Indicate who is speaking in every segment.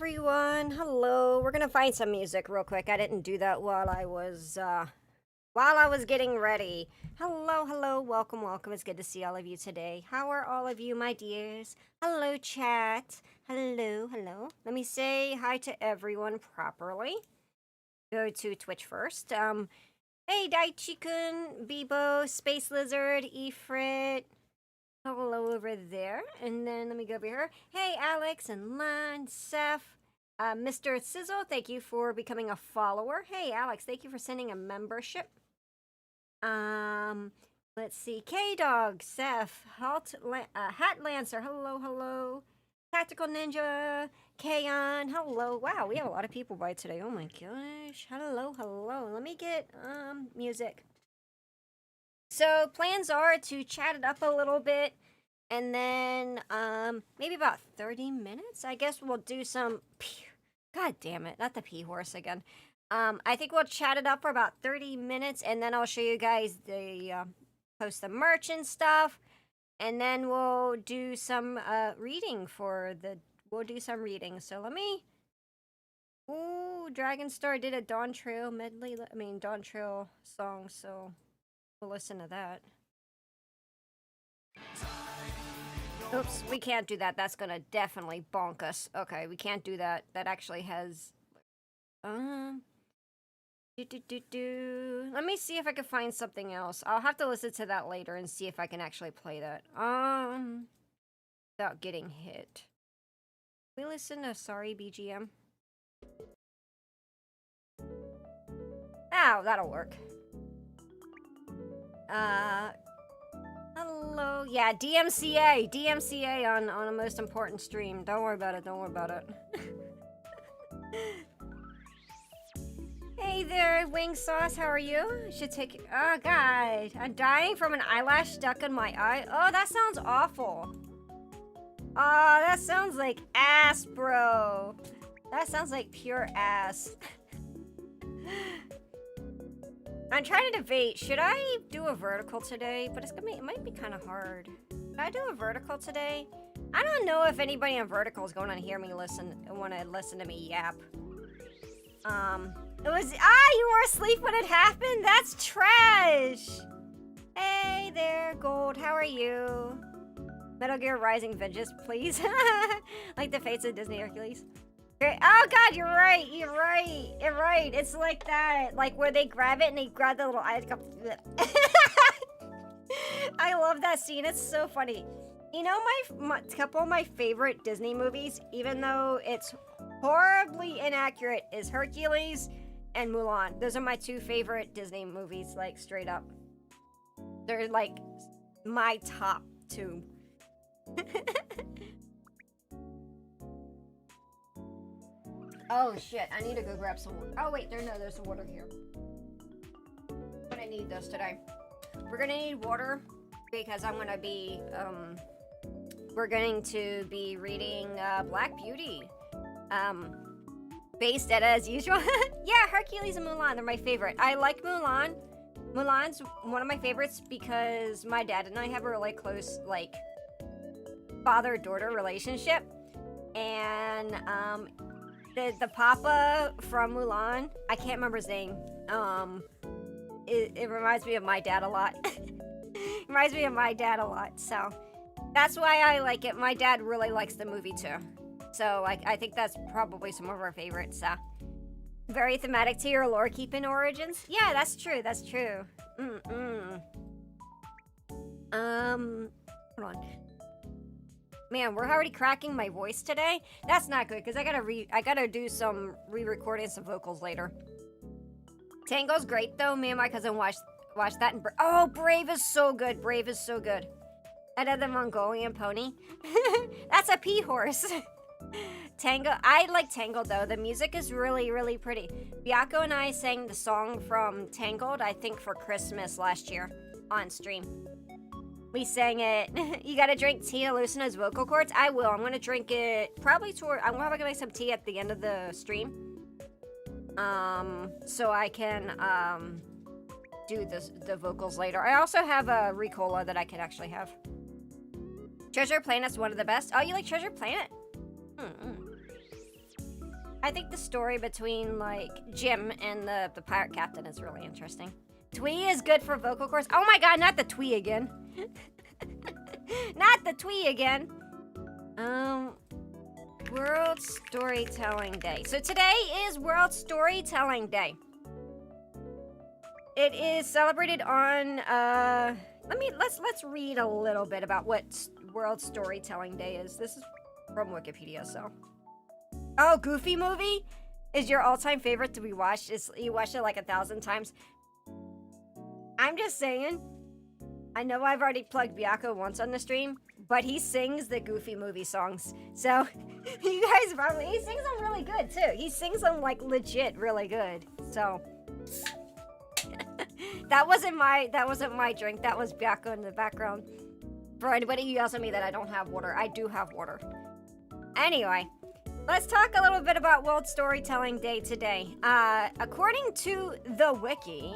Speaker 1: everyone. Hello. We're gonna find some music real quick. I didn't do that while I was getting ready. Hello. Welcome. It's good to see all of you today. How are all of you, my dears? Hello, chat. Hello. Let me say hi to everyone properly. Go to Twitch first. Hey, Daichi-kun, Bebo, Space Lizard, Ifrit. Hello over there. And then let me go over here. Hey, Alex and Lan, Seth, Mr. Sizzle, thank you for becoming a follower. Hey, Alex, thank you for sending a membership. Let's see. K-Dog, Seth, Hat Lancer, hello. Tactical Ninja, Kaon, hello. Wow, we have a lot of people by today. Oh my gosh. Hello. Let me get, music. So plans are to chat it up a little bit, and then maybe about 30 minutes. I guess we'll do some. God damn it, not the pee horse again. I think we'll chat it up for about 30 minutes, and then I'll show you guys the post the merch and stuff, and then we'll do some reading for the. We'll do some reading. So let me. Ooh, Dragon Star did a Dawn Trail medley. Dawn Trail song. So. We'll listen to that. Oops, we can't do that. That's gonna definitely bonk us. Okay, we can't do that. That actually has... Let me see if I can find something else. I'll have to listen to that later and see if I can actually play that. Without getting hit. Can we listen to Sorry BGM? Ow, that'll work. Hello. Yeah, DMCA on a most important stream. Don't worry about it. Hey there, Wing Sauce. How are you? Should take. Oh God, I'm dying from an eyelash stuck in my eye. Oh, that sounds awful. Oh, that sounds like ass, bro. That sounds like pure ass. I'm trying to debate, should I do a vertical today? But it might be kind of hard. Should I do a vertical today? I don't know if anybody on vertical is going to hear me want to listen to me yap. You were asleep when it happened? That's trash! Hey there, Gold, how are you? Metal Gear Rising Vengeance, please. Like the Fates of Disney Hercules. Oh God, you're right. It's like that, like where they grab it and they grab the little eye. I love that scene. It's so funny. You know, my couple of my favorite Disney movies, even though it's horribly inaccurate, is Hercules and Mulan. Those are my two favorite Disney movies, like straight up. They're like my top two. Oh shit, I need to go grab some water. Oh wait, there's some water here. I'm gonna need this today. We're gonna need water because I'm gonna be, we're going to be reading blackbeauty. Based edda as usual. Yeah, Hercules and Mulan, they're my favorite. I like Mulan. Mulan's one of my favorites because my dad and I have a really close, like, father-daughter relationship. And, the papa from Mulan, I can't remember his name. It reminds me of my dad a lot. So that's why I like it. My dad really likes the movie too. So I think that's probably some of our favorites. Very thematic to your lore keeping origins. Yeah, that's true. Hold on. Man, we're already cracking my voice today. That's not good because I gotta do some re-recording some vocals later. Tango's great though. Me and my cousin watched that. And Brave is so good. Edda the Mongolian pony. That's a pea horse. Tango. I like Tangled though. The music is really, really pretty. Biako and I sang the song from Tangled, I think for Christmas last year on stream. We sang it. You gotta drink tea to loosen his vocal cords. I will. I'm gonna drink it I'm probably gonna make some tea at the end of the stream. So I can do the vocals later. I also have a Ricola that I could actually have. Treasure Planet's one of the best. Oh, you like Treasure Planet? I think the story between, like, Jim and the pirate captain is really interesting. Twee is good for vocal cords. Oh my god, not the twee again. Not the twee again. World Storytelling Day. So today is World Storytelling Day. It is celebrated on, let's read a little bit about what World Storytelling Day is. This is from Wikipedia, so. Oh, Goofy movie is your all-time favorite to be watched. You watched it like 1,000 times. I'm just saying, I know I've already plugged Biako once on the stream, but he sings the Goofy movie songs. So, you guys probably, he sings them really good too. He sings them like legit really good. So, that wasn't my drink. That was Biako in the background. For anybody who yells at me that I don't have water, I do have water. Anyway, let's talk a little bit about World Storytelling Day today. According to the wiki,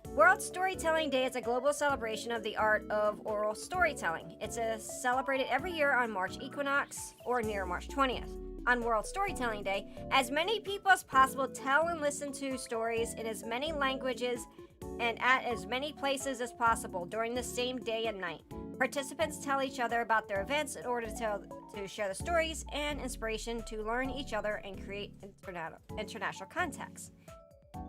Speaker 1: World Storytelling Day is a global celebration of the art of oral storytelling. It's celebrated every year on March equinox or near March 20th. On World Storytelling Day, as many people as possible tell and listen to stories in as many languages and at as many places as possible during the same day and night. Participants tell each other about their events in order to share the stories and inspiration to learn each other and create international contacts.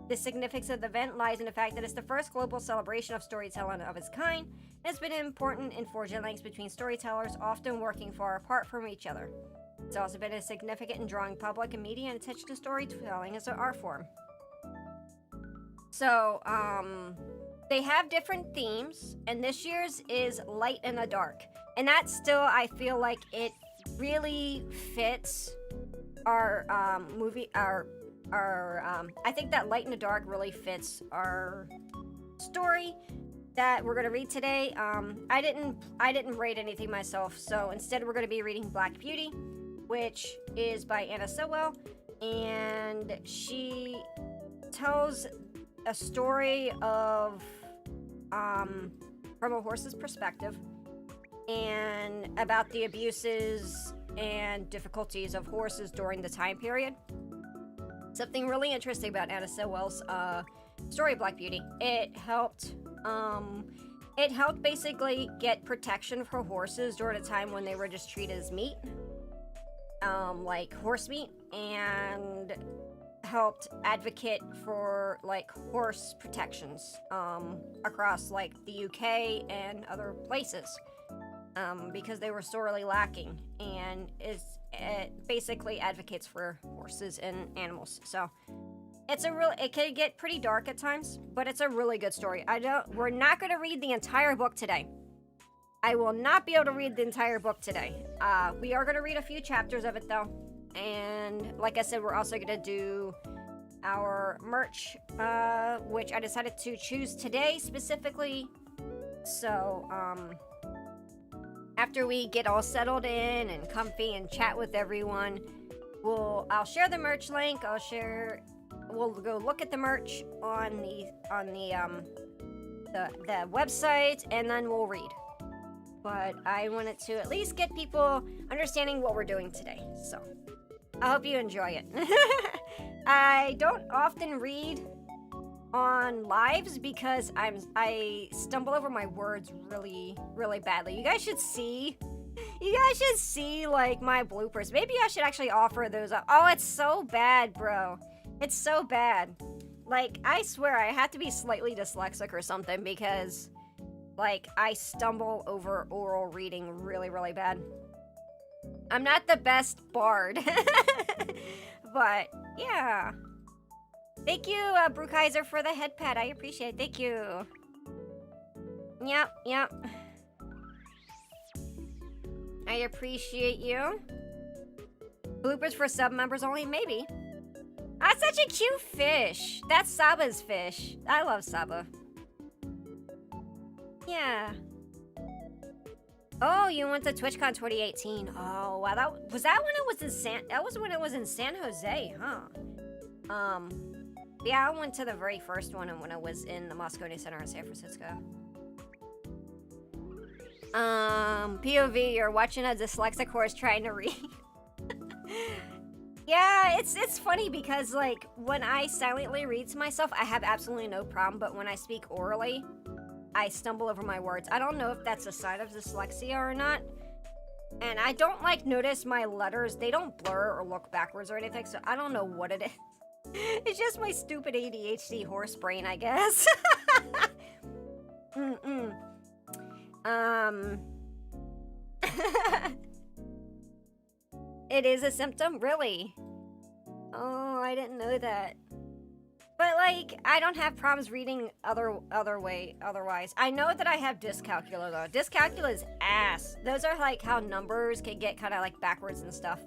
Speaker 1: The significance of the event lies in the fact that it's the first global celebration of storytelling of its kind, and it's been important in forging links between storytellers, often working far apart from each other. It's also been significant in drawing public and media attention to storytelling as an art form. So, they have different themes, and this year's is Light in the Dark. And that still, I feel like it really fits our I think that Light in the Dark really fits our story that we're going to read today. I didn't rate anything myself, so instead we're going to be reading Black Beauty, which is by Anna Sewell, and she tells a story of from a horse's perspective and about the abuses and difficulties of horses during the time period. Something really interesting about Anna Sewell's story of Black Beauty. It helped basically get protection for horses during a time when they were just treated as meat, like horse meat, and helped advocate for like horse protections across like the UK and other places because they were sorely lacking, and it basically advocates for horses and animals. So it can get pretty dark at times, but it's a really good story. We're not going to read the entire book today. I will not be able to read the entire book today. We are going to read a few chapters of it though. And like I said, we're also going to do our merch, which I decided to choose today specifically. So, after we get all settled in and comfy and chat with everyone, I'll share the merch link. We'll go look at the merch on the website, and then we'll read. But I wanted to at least get people understanding what we're doing today. So, I hope you enjoy it. I don't often read on lives because I stumble over my words really, really badly. You guys should see like my bloopers. Maybe I should actually offer those up. Oh, it's so bad, bro. It's so bad. Like, I swear I have to be slightly dyslexic or something because like I stumble over oral reading really, really bad. I'm not the best bard. But yeah. Thank you, Brookhiser, for the head pad. I appreciate it. Thank you. Yep. I appreciate you. Bloopers for sub members only? Maybe. That's such a cute fish. That's Saba's fish. I love Saba. Yeah. Oh, you went to TwitchCon 2018. Oh, wow. That was when it was in San Jose, huh? Yeah, I went to the very first one when I was in the Moscone Center in San Francisco. POV, you're watching a dyslexic horse trying to read. Yeah, it's funny because, like, when I silently read to myself, I have absolutely no problem, but when I speak orally, I stumble over my words. I don't know if that's a sign of dyslexia or not. And I don't, like, notice my letters. They don't blur or look backwards or anything, so I don't know what it is. It's just my stupid ADHD horse brain, I guess. It is a symptom? Really? Oh, I didn't know that. But, like, I don't have problems reading otherwise. I know that I have dyscalculia, though. Dyscalculia is ass. Those are, like, how numbers can get kind of, like, backwards and stuff.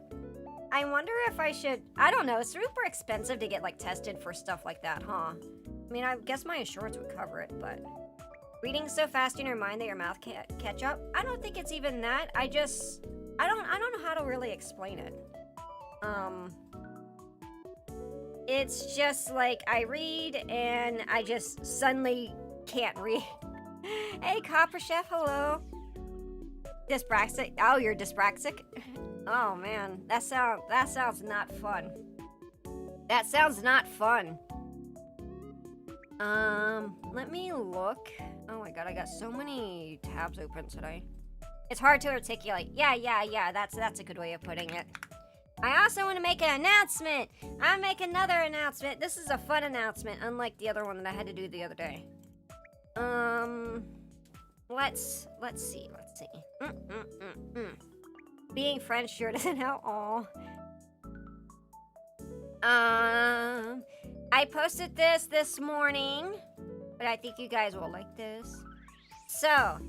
Speaker 1: I wonder if I should... I don't know. It's super expensive to get, like, tested for stuff like that, huh? I mean, I guess my insurance would cover it, but... Reading so fast in your mind that your mouth can't catch up? I don't think it's even that. I don't know how to really explain it. It's just like I read and I just suddenly can't read. Hey, Copper Chef, hello. Dyspraxic? Oh, you're dyspraxic? Oh man, that sounds not fun. That sounds not fun. Let me look. Oh my god, I got so many tabs open today. It's hard to articulate. Yeah, that's a good way of putting it. I also want to make an announcement. I'll make another announcement. This is a fun announcement, unlike the other one that I had to do the other day. Let's see. Being friends sure doesn't help. Aw. I posted this morning, but I think you guys will like this. So,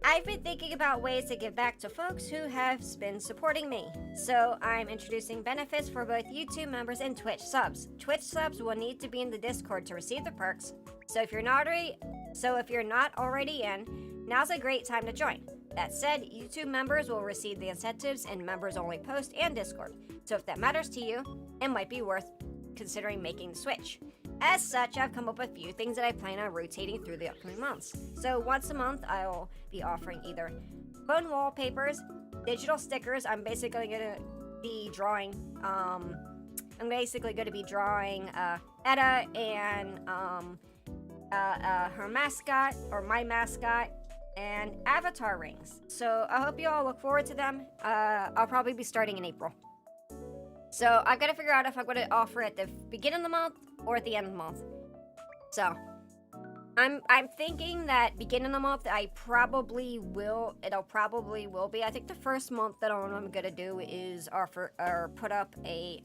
Speaker 1: I've been thinking about ways to give back to folks who have been supporting me. So I'm introducing benefits for both YouTube members and Twitch subs. Twitch subs will need to be in the Discord to receive the perks. So if you're not already in, now's a great time to join. That said, YouTube members will receive the incentives in members only post and Discord. So if that matters to you, it might be worth considering making the switch. As such, I've come up with a few things that I plan on rotating through the upcoming months. So once a month, I'll be offering either phone wallpapers, digital stickers. I'm basically going to be drawing, Edda and her mascot, or my mascot, and avatar rings. So I hope you all look forward to them. I'll probably be starting in April. So I've got to figure out if I'm going to offer at the beginning of the month or at the end of the month. So I'm thinking that beginning of the month it'll probably will be. I think the first month that I'm going to do is offer or put up a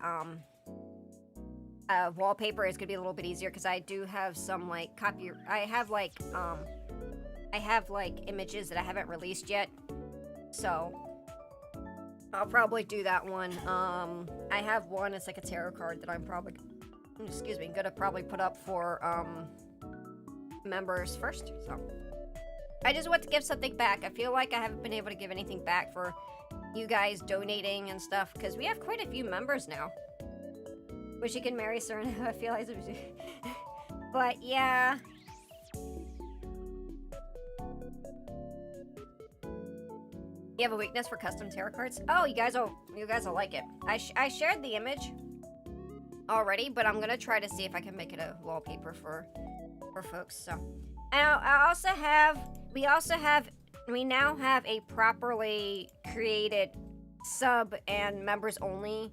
Speaker 1: wallpaper. It's going to be a little bit easier because I do have some I have images that I haven't released yet. So I'll probably do that one. I have one, it's like a tarot card that I'm probably, gonna probably put up for, members first, so. I just want to give something back. I feel like I haven't been able to give anything back for you guys donating and stuff, because we have quite a few members now. Wish you could marry Serena, I feel like but yeah. You have a weakness for custom tarot cards? Oh, you guys will like it. I shared the image already, but I'm gonna try to see if I can make it a wallpaper for folks. So, and we now have a properly created sub and members only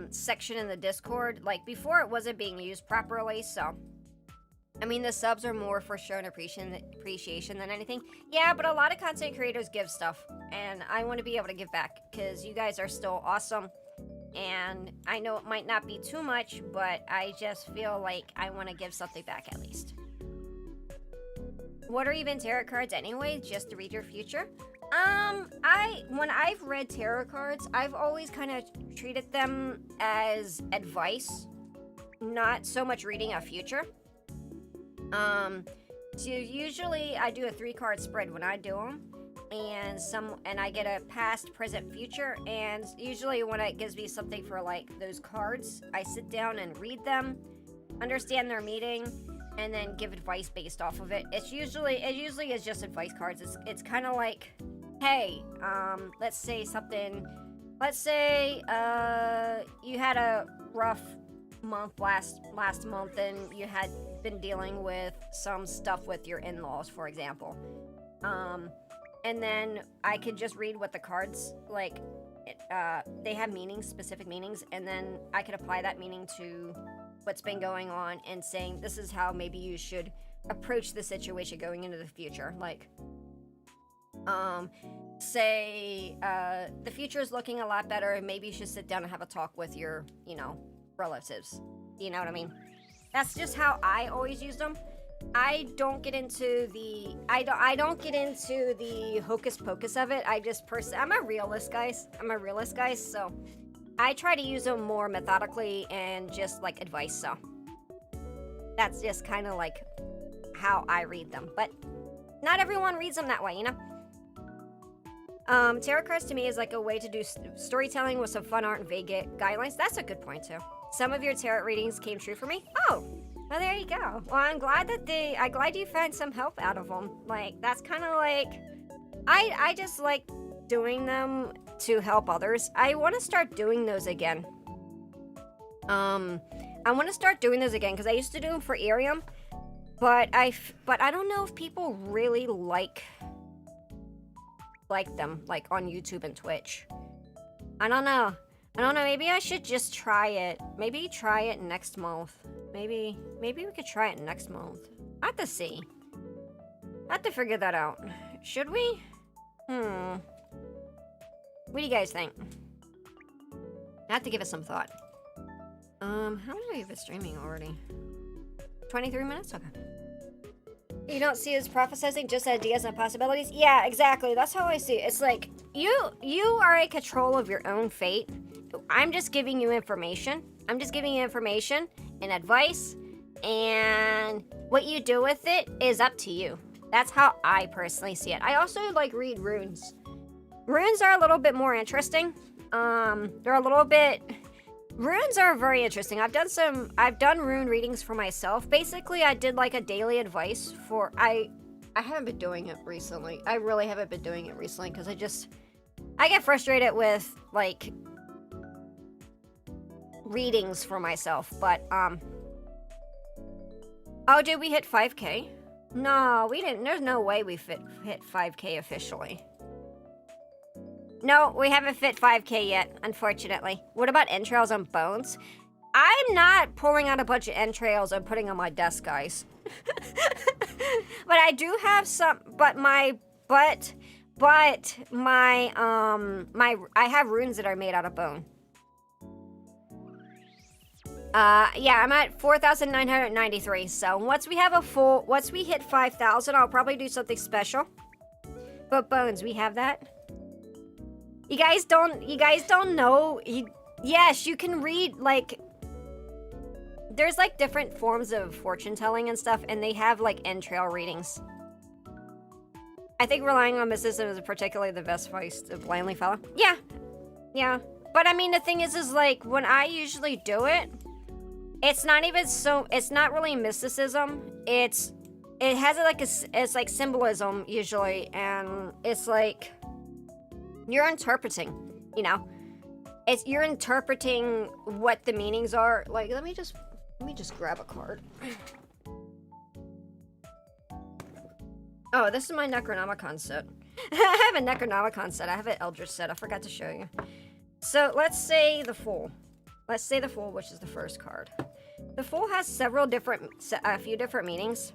Speaker 1: section in the Discord. Like before, it wasn't being used properly, so. I mean, the subs are more for showing appreciation than anything. Yeah, but a lot of content creators give stuff, and I want to be able to give back, because you guys are still awesome, and I know it might not be too much, but I just feel like I want to give something back at least. What are even tarot cards anyway? Just to read your future? When I've read tarot cards, I've always kind of treated them as advice, not so much reading a future. So usually I do a 3-card spread when I do them, and I get a past, present, future, and usually when it gives me something for like those cards, I sit down and read them, understand their meaning, and then give advice based off of it. It usually is just advice cards. It's kind of like, hey, let's say something let's say you had a rough month last month, and you had been dealing with some stuff with your in-laws, for example. And then I could just read what the cards, like, they have meanings, specific meanings, and then I could apply that meaning to what's been going on and saying this is how maybe you should approach the situation going into the future. Like, say, the future is looking a lot better, and maybe you should sit down and have a talk with your, relatives. You know what I mean? That's just how I always use them. I don't get into the I don't get into the hocus pocus of it. I'm a realist, guys. So I try to use them more methodically and just like advice. So that's just kind of like how I read them. But not everyone reads them that way, you know? Tarot cards to me is like a way to do storytelling with some fun art and vague guidelines. That's a good point too. Some of your tarot readings came true for me. Oh, well, there you go. Well, I'm glad you found some help out of them. Like, that's kind of like, I just like doing them to help others. I want to start doing those again. I want to start doing those again because I used to do them for Arium, but I don't know if people really like them, like on YouTube and Twitch. I don't know. Maybe I should just try it. Maybe try it next month. Maybe we could try it next month. I have to see. I have to figure that out. Should we? What do you guys think? I have to give it some thought. How much have you been streaming already? 23 minutes? Okay. You don't see it as prophesizing, just ideas and possibilities? Yeah, exactly. That's how I see it. It's like, you are in control of your own fate. I'm just giving you information. and advice, and what you do with it is up to you. That's how I personally see it. I also like read runes. Runes are a little bit more interesting. Runes are very interesting. I've done rune readings for myself. Basically, I did like a daily advice for, I haven't been doing it recently. I really haven't been doing it recently because I get frustrated with like readings for myself. But oh, did we hit 5K? No, we didn't. There's no way we hit 5K officially. No, we haven't fit 5K yet, unfortunately. What about entrails and bones? I'm not pulling out a bunch of entrails and putting on my desk, guys. But I do have some, I have runes that are made out of bone. Yeah, I'm at 4,993. So once we hit 5,000, I'll probably do something special. But bones, we have that. You guys don't know. Yes, you can read, like, there's like different forms of fortune telling and stuff, and they have like entrail readings. I think relying on mysticism is particularly the best advice to blindly follow. Yeah. But I mean, the thing is like, when I usually do it, it's not really mysticism. It has it's like symbolism usually, and it's like, you're interpreting, you're interpreting what the meanings are. Like, let me just grab a card. Oh, this is my Necronomicon set. I have a Necronomicon set. I have an Eldritch set. I forgot to show you. So let's say the Fool. Which is the first card. The Fool has a few different meanings.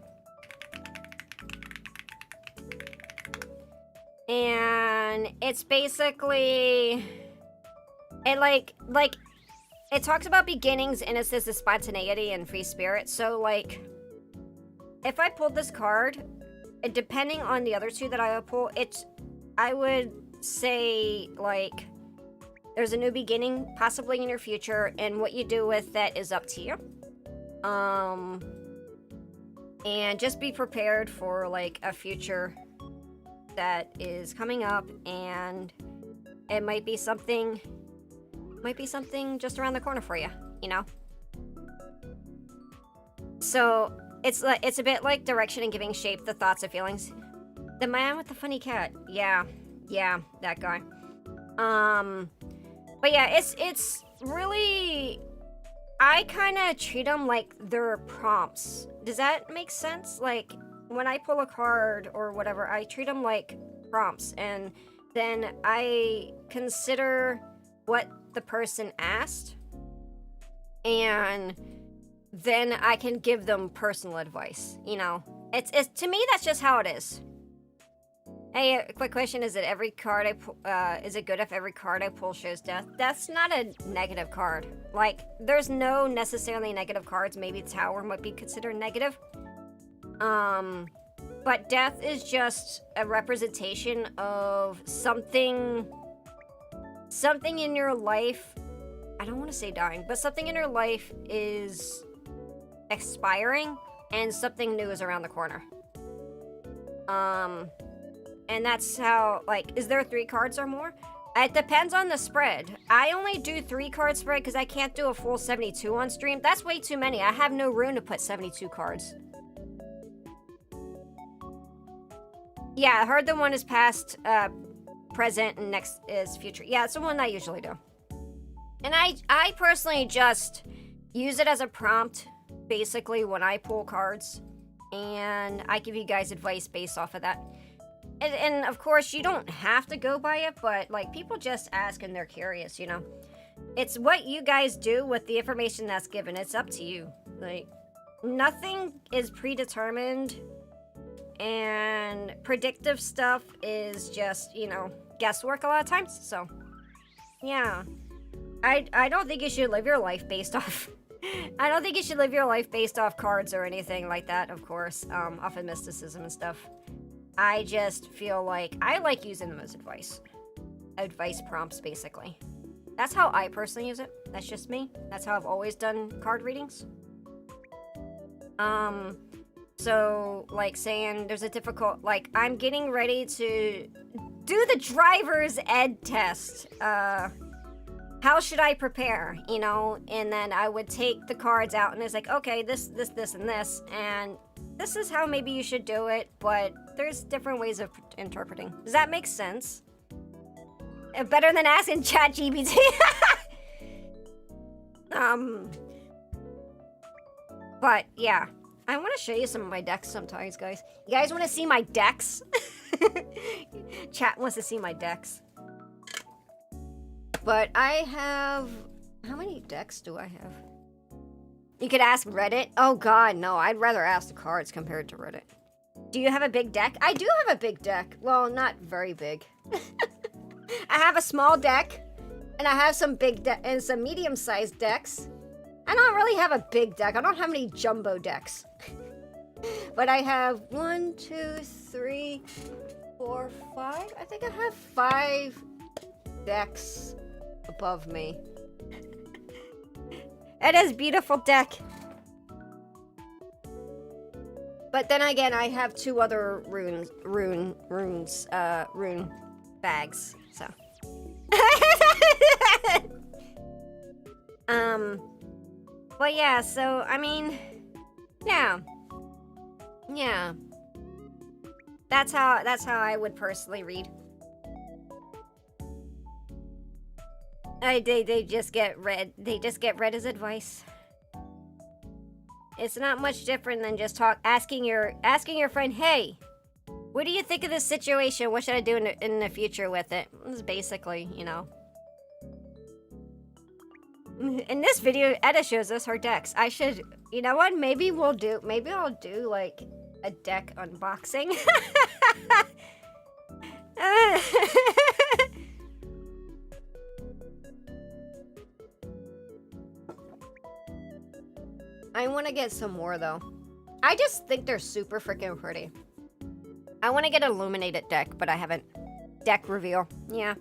Speaker 1: And it's basically, it talks about beginnings, and it says the spontaneity and free spirit. So like, if I pulled this card, depending on the other two that I would pull, I would say like, there's a new beginning possibly in your future, and what you do with that is up to you. And just be prepared for like a future that is coming up, and it might be something just around the corner for you, So it's a bit like direction and giving shape to thoughts and feelings. The man with the funny cat, yeah, that guy. But yeah, it's really, I kind of treat them like they're prompts. Does that make sense? Like, when I pull a card or whatever, I treat them like prompts, and then I consider what the person asked, and then I can give them personal advice, you know? It's to me, that's just how it is. Hey, a quick question: is it every card I pull? Is it good if every card I pull shows death? That's not a negative card. Like, there's no necessarily negative cards. Maybe Tower might be considered negative. But death is just a representation of something in your life. I don't want to say dying, but something in your life is expiring, and something new is around the corner. And that's how, like, is there 3 cards or more? It depends on the spread. I only do 3 card spread because I can't do a full 72 on stream. That's way too many. I have no room to put 72 cards. Yeah, I heard the one is past, present, and next is future. Yeah, it's the one I usually do. And I personally just use it as a prompt, basically, when I pull cards. And I give you guys advice based off of that. And of course, you don't have to go by it, but, like, people just ask and they're curious, you know? It's what you guys do with the information that's given. It's up to you. Like, nothing is predetermined, and predictive stuff is just, you know, guesswork a lot of times. So, yeah. I don't think you should live your life based off... I don't think you should live your life based off cards or anything like that, of course, off of mysticism and stuff. I just feel like I like using them as advice. Advice prompts, basically. That's how I personally use it. That's just me. That's how I've always done card readings. So, like, saying there's a difficult, like, I'm getting ready to do the driver's ed test. How should I prepare, you know? And then I would take the cards out, and it's like, okay, this, and this, and this is how maybe you should do it, but there's different ways of interpreting. Does that make sense? Better than asking ChatGPT. But yeah, I want to show you some of my decks sometimes, guys. You guys want to see my decks? Chat wants to see my decks. But I have... How many decks do I have? You could ask Reddit. Oh god, no. I'd rather ask the cards compared to Reddit. Do you have a big deck? I do have a big deck. Well, not very big. I have a small deck. And I have some big and some medium-sized decks. I don't really have a big deck. I don't have any jumbo decks. But I have 1, 2, 3, 4, 5. I think I have 5 decks above me. It is a beautiful deck. But then again, I have 2 other rune bags, so. But yeah, so, I mean, yeah. Yeah. That's how I would personally read. They just get read. They just get read as advice. It's not much different than just asking your friend, hey, what do you think of this situation? What should I do in the future with it? It's basically, you know. In this video, Edda shows us her decks. I should, you know what? Maybe I'll do like a deck unboxing. I want to get some more, though. I just think they're super freaking pretty. I want to get an illuminated deck, but I haven't. Deck reveal. Yeah.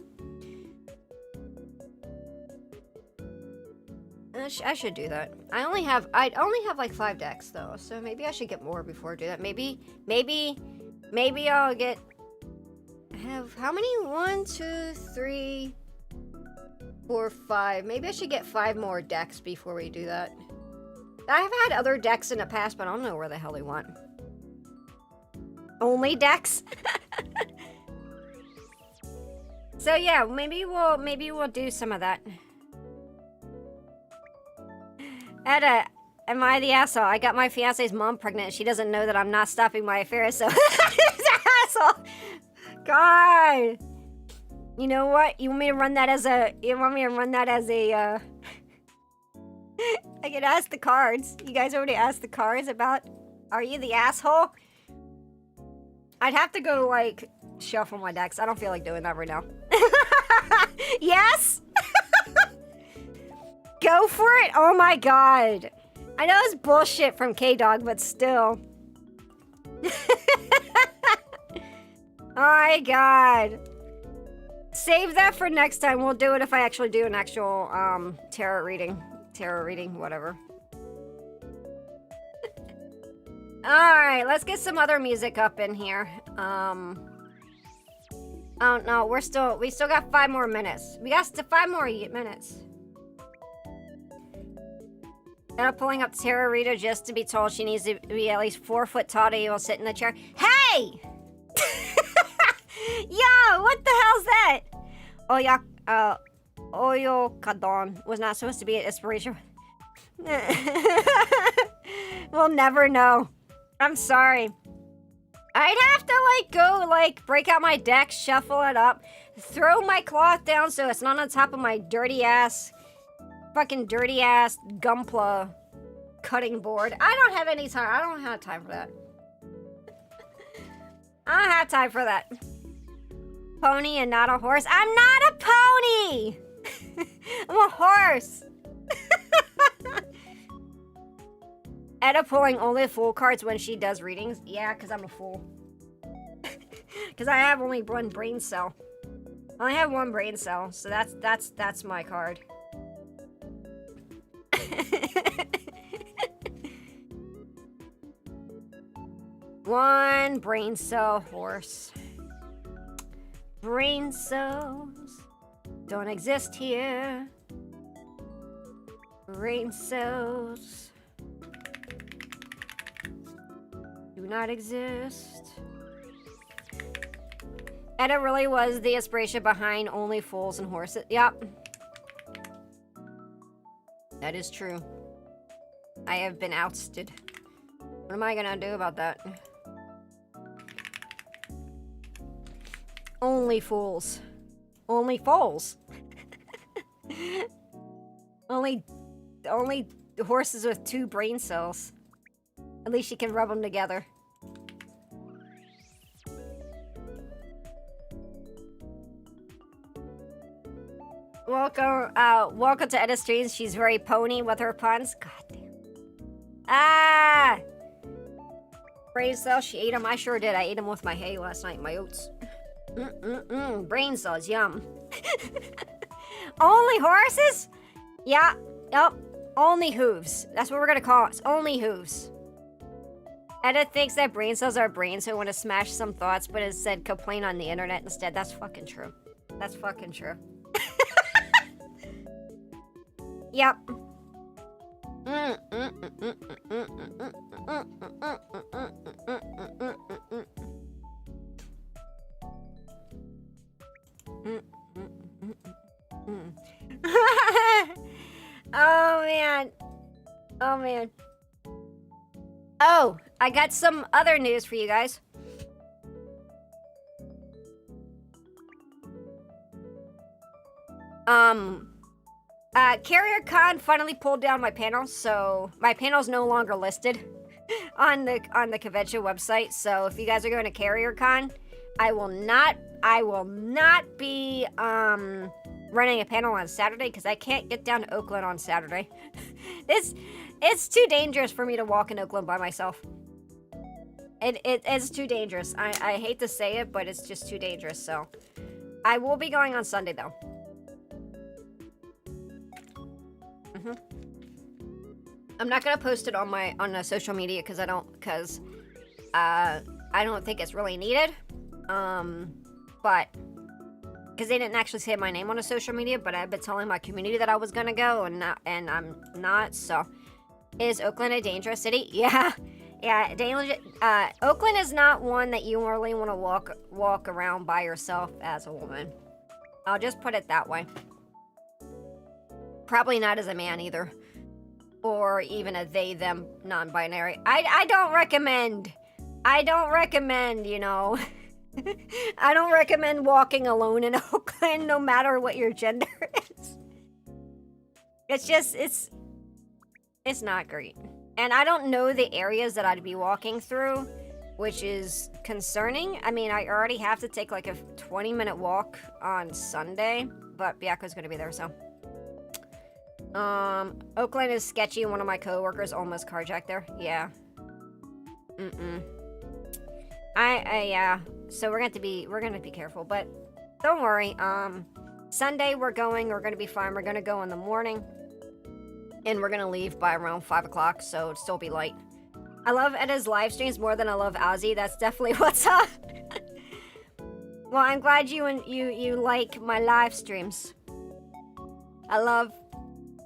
Speaker 1: I should do that. I only have like 5 decks, though, so maybe I should get more before I do that. Maybe I'll get... how many? 1, 2, 3, 4, 5. Maybe I should get 5 more decks before we do that. I've had other decks in the past, but I don't know where the hell they went. So yeah, maybe we'll do some of that. Edda, am I the asshole? I got my fiance's mom pregnant. She doesn't know that I'm not stopping my affairs, so asshole. God. You know what? You want me to run that as a I could ask the cards. You guys already asked the cards about, are you the asshole? I'd have to go, like, shuffle my decks. I don't feel like doing that right now. Yes? Go for it? Oh my god. I know it's bullshit from K-Dog, but still. Oh my god. Save that for next time. We'll do it if I actually do an actual tarot reading. Tarot reading, whatever. Alright, let's get some other music up in here. Oh no, we still got 5 more minutes. We got 5 more minutes. I'm pulling up Tarot Reader just to be told she needs to be at least 4 foot tall to will sit in the chair. Hey! Yo, what the hell's that? Oh yeah, Oyokadon was not supposed to be an inspiration. We'll never know. I'm sorry. I'd have to go break out my deck, shuffle it up, throw my cloth down so it's not on top of my dirty ass Gunpla cutting board. I don't have any time. I don't have time for that. I don't have time for that. Pony and not a horse. I'm not a pony! I'm a horse. Edda pulling only fool cards when she does readings. Yeah, because I'm a fool. Because I have only one brain cell. I only have one brain cell, so that's my card. One brain cell horse. Brain cells don't exist here. Brain cells do not exist. Edda really was the inspiration behind Only Fools and Horses. Yep. That is true. I have been ousted. What am I gonna do about that? Only fools. Only fools. only horses with 2 brain cells. At least you can rub them together. Welcome to Edda Streams. She's very pony with her puns. God damn. Ah! Brain cells, she ate them. I sure did. I ate them with my hay last night, my oats. Brain cells, yum. Only horses? Yeah, yep. Only hooves. That's what we're gonna call it. Only hooves. Edda thinks that brain cells are brains who want to smash some thoughts, but instead complain on the internet instead. That's fucking true. That's fucking true. Yep. Oh man. Oh man. Oh, I got some other news for you guys. Carrier Con finally pulled down my panel, so my panel's no longer listed on the convention website. So if you guys are going to Carrier Con, I will not be running a panel on Saturday because I can't get down to Oakland on Saturday. It's too dangerous for me to walk in Oakland by myself. It's too dangerous. I hate to say it, but it's just too dangerous. So I will be going on Sunday though. I'm not gonna post it on social media because I don't think it's really needed. But because they didn't actually say my name on a social media, but I've been telling my community that I was gonna go, and I'm not. So, is Oakland a dangerous city? Yeah, yeah. Oakland is not one that you really want to walk around by yourself as a woman. I'll just put it that way. Probably not as a man either. Or even a they, them, non-binary. I don't recommend. I don't recommend, you know. I don't recommend walking alone in Oakland no matter what your gender is. It's just, it's not great. And I don't know the areas that I'd be walking through, which is concerning. I mean, I already have to take like a 20-minute walk on Sunday, but Bianca's gonna be there, so. Oakland is sketchy. One of my coworkers almost carjacked there. Yeah. Yeah. So we're gonna be careful, but don't worry. Sunday we're gonna be fine. We're gonna go in the morning, and we're gonna leave by around 5 o'clock, so it'll still be light. I love Edda's live streams more than I love Ozzy. That's definitely what's up. Well, I'm glad you like my live streams.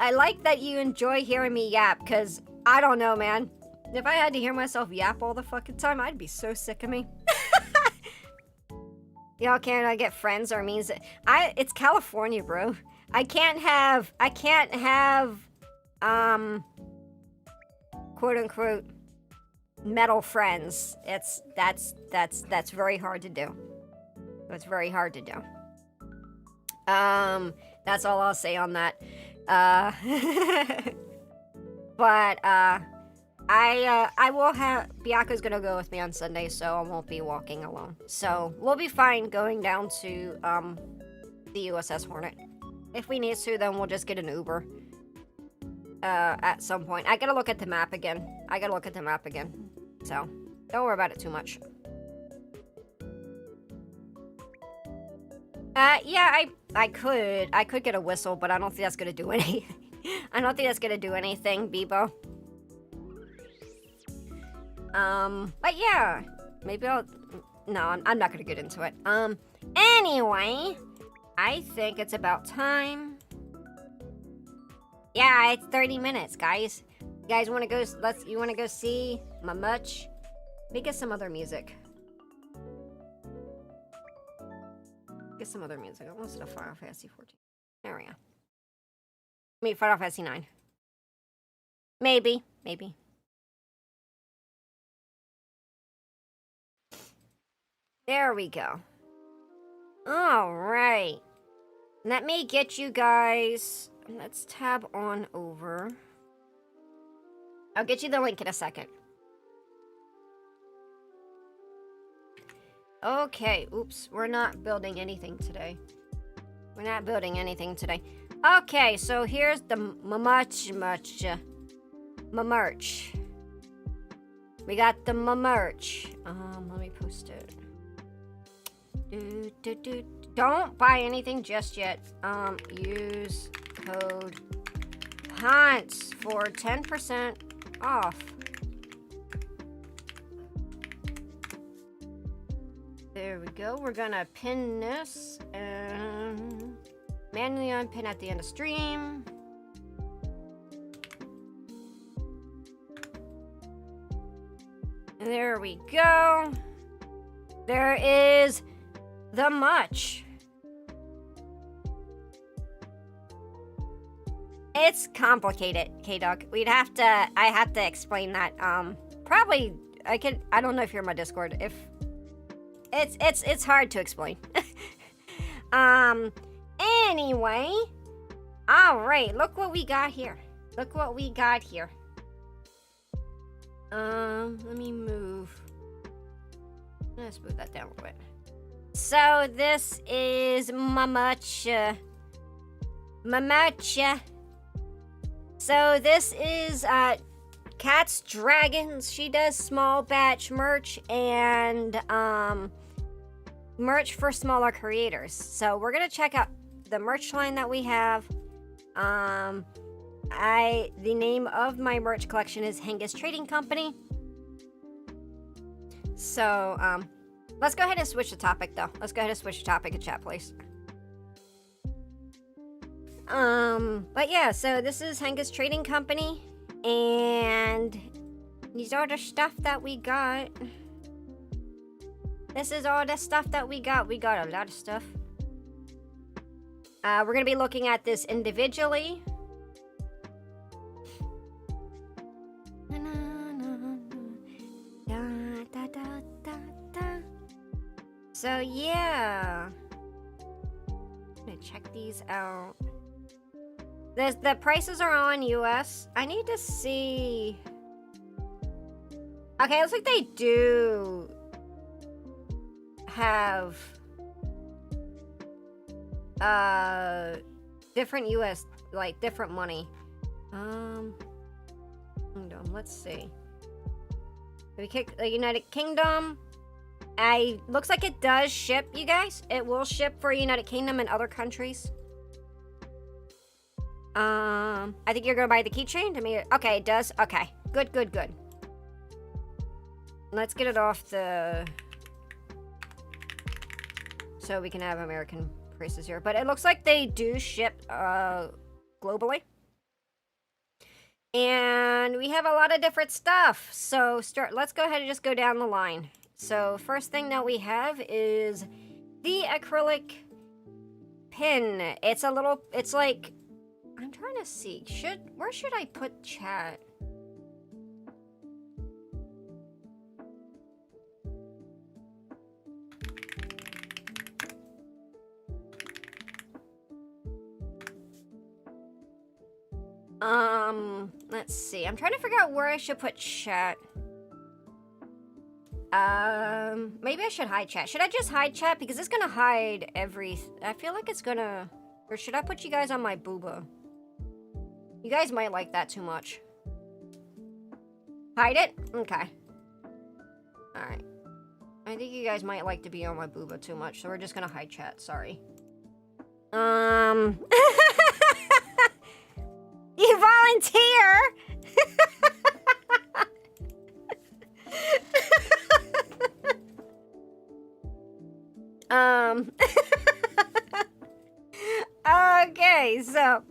Speaker 1: I like that you enjoy hearing me yap, because I don't know, man. If I had to hear myself yap all the fucking time, I'd be so sick of me. Y'all can't get friends or means it's California, bro. I can't have quote unquote metal friends. That's very hard to do. It's very hard to do. That's all I'll say on that. But I will have Bianca's gonna go with me on Sunday, so I won't be walking alone. So we'll be fine going down to the USS Hornet. If we need to, then we'll just get an Uber at some point. I gotta look at the map again. So don't worry about it too much. Yeah, I could get a whistle, but I don't think that's gonna do anything. I don't think that's gonna do anything, Bebo. But yeah, maybe no, I'm not gonna get into it. Anyway, I think it's about time. Yeah, it's 30 minutes, guys. You guys wanna go, you wanna go see my much? Make us some other music. Get some other music. I want to Final Fantasy 14. There we go. I mean, Final Fantasy 9. Maybe. There we go. Alright. Let me get you guys... Let's tab on over. I'll get you the link in a second. Okay, oops, we're not building anything today. Okay, so here's the merch. We got the merch. Let me post it. Don't buy anything just yet. Use code HONSE for 10% off. There we go. We're gonna pin this and manually unpin at the end of stream. There we go. There is the much. It's complicated, K-Dog. I have to explain that. Probably I don't know if you're in my Discord. If it's hard to explain. Anyway. Alright, look what we got here. Let me move. Let's move that down a little bit. So this is my much. So this is Cat's Dragons. She does small batch merch and merch for smaller creators. So we're gonna check out the merch line that we have. The name of my merch collection is Eddahengist Trading Company. So let's go ahead and switch the topic though. Let's go ahead and switch the topic in chat, please. But yeah, so this is Eddahengist Trading Company, and these are the stuff that we got. This is all the stuff that we got. We got a lot of stuff. We're gonna be looking at this individually. So yeah, I'm gonna check these out. The prices are on US. I need to see. Okay, it looks like they do have different US, like different money. Kingdom, let's see. We kick the United Kingdom. Looks like it does ship, you guys. It will ship for United Kingdom and other countries. I think you're gonna buy the keychain to me. Okay, it does. Okay, good. Let's get it off the, so we can have American prices here. But it looks like they do ship globally. And we have a lot of different stuff. So let's go ahead and just go down the line. So first thing that we have is the acrylic pin. It's like, I'm trying to see, where should I put chat? Let's see. I'm trying to figure out where I should put chat. Maybe I should hide chat. Should I just hide chat? Because it's gonna hide I feel like it's gonna, or should I put you guys on my booba? You guys might like that too much. Hide it? Okay. Alright. I think you guys might like to be on my booba too much, so we're just gonna hide chat. Sorry. You volunteer! Okay, so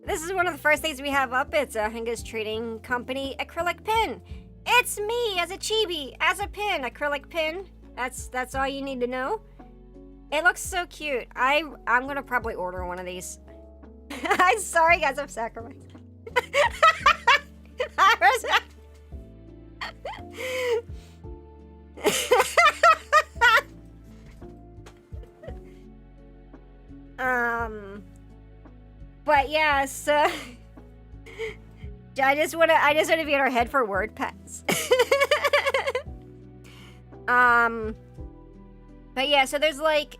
Speaker 1: this is one of the first things we have up. It's a Eddahengist Trading Company acrylic pin. It's me as a chibi, as a pin, acrylic pin. That's all you need to know. It looks so cute. I'm gonna probably order one of these. I'm sorry, guys. I'm sacrificing. But yeah, so I just wanna be in our head for word pads. But yeah, so there's like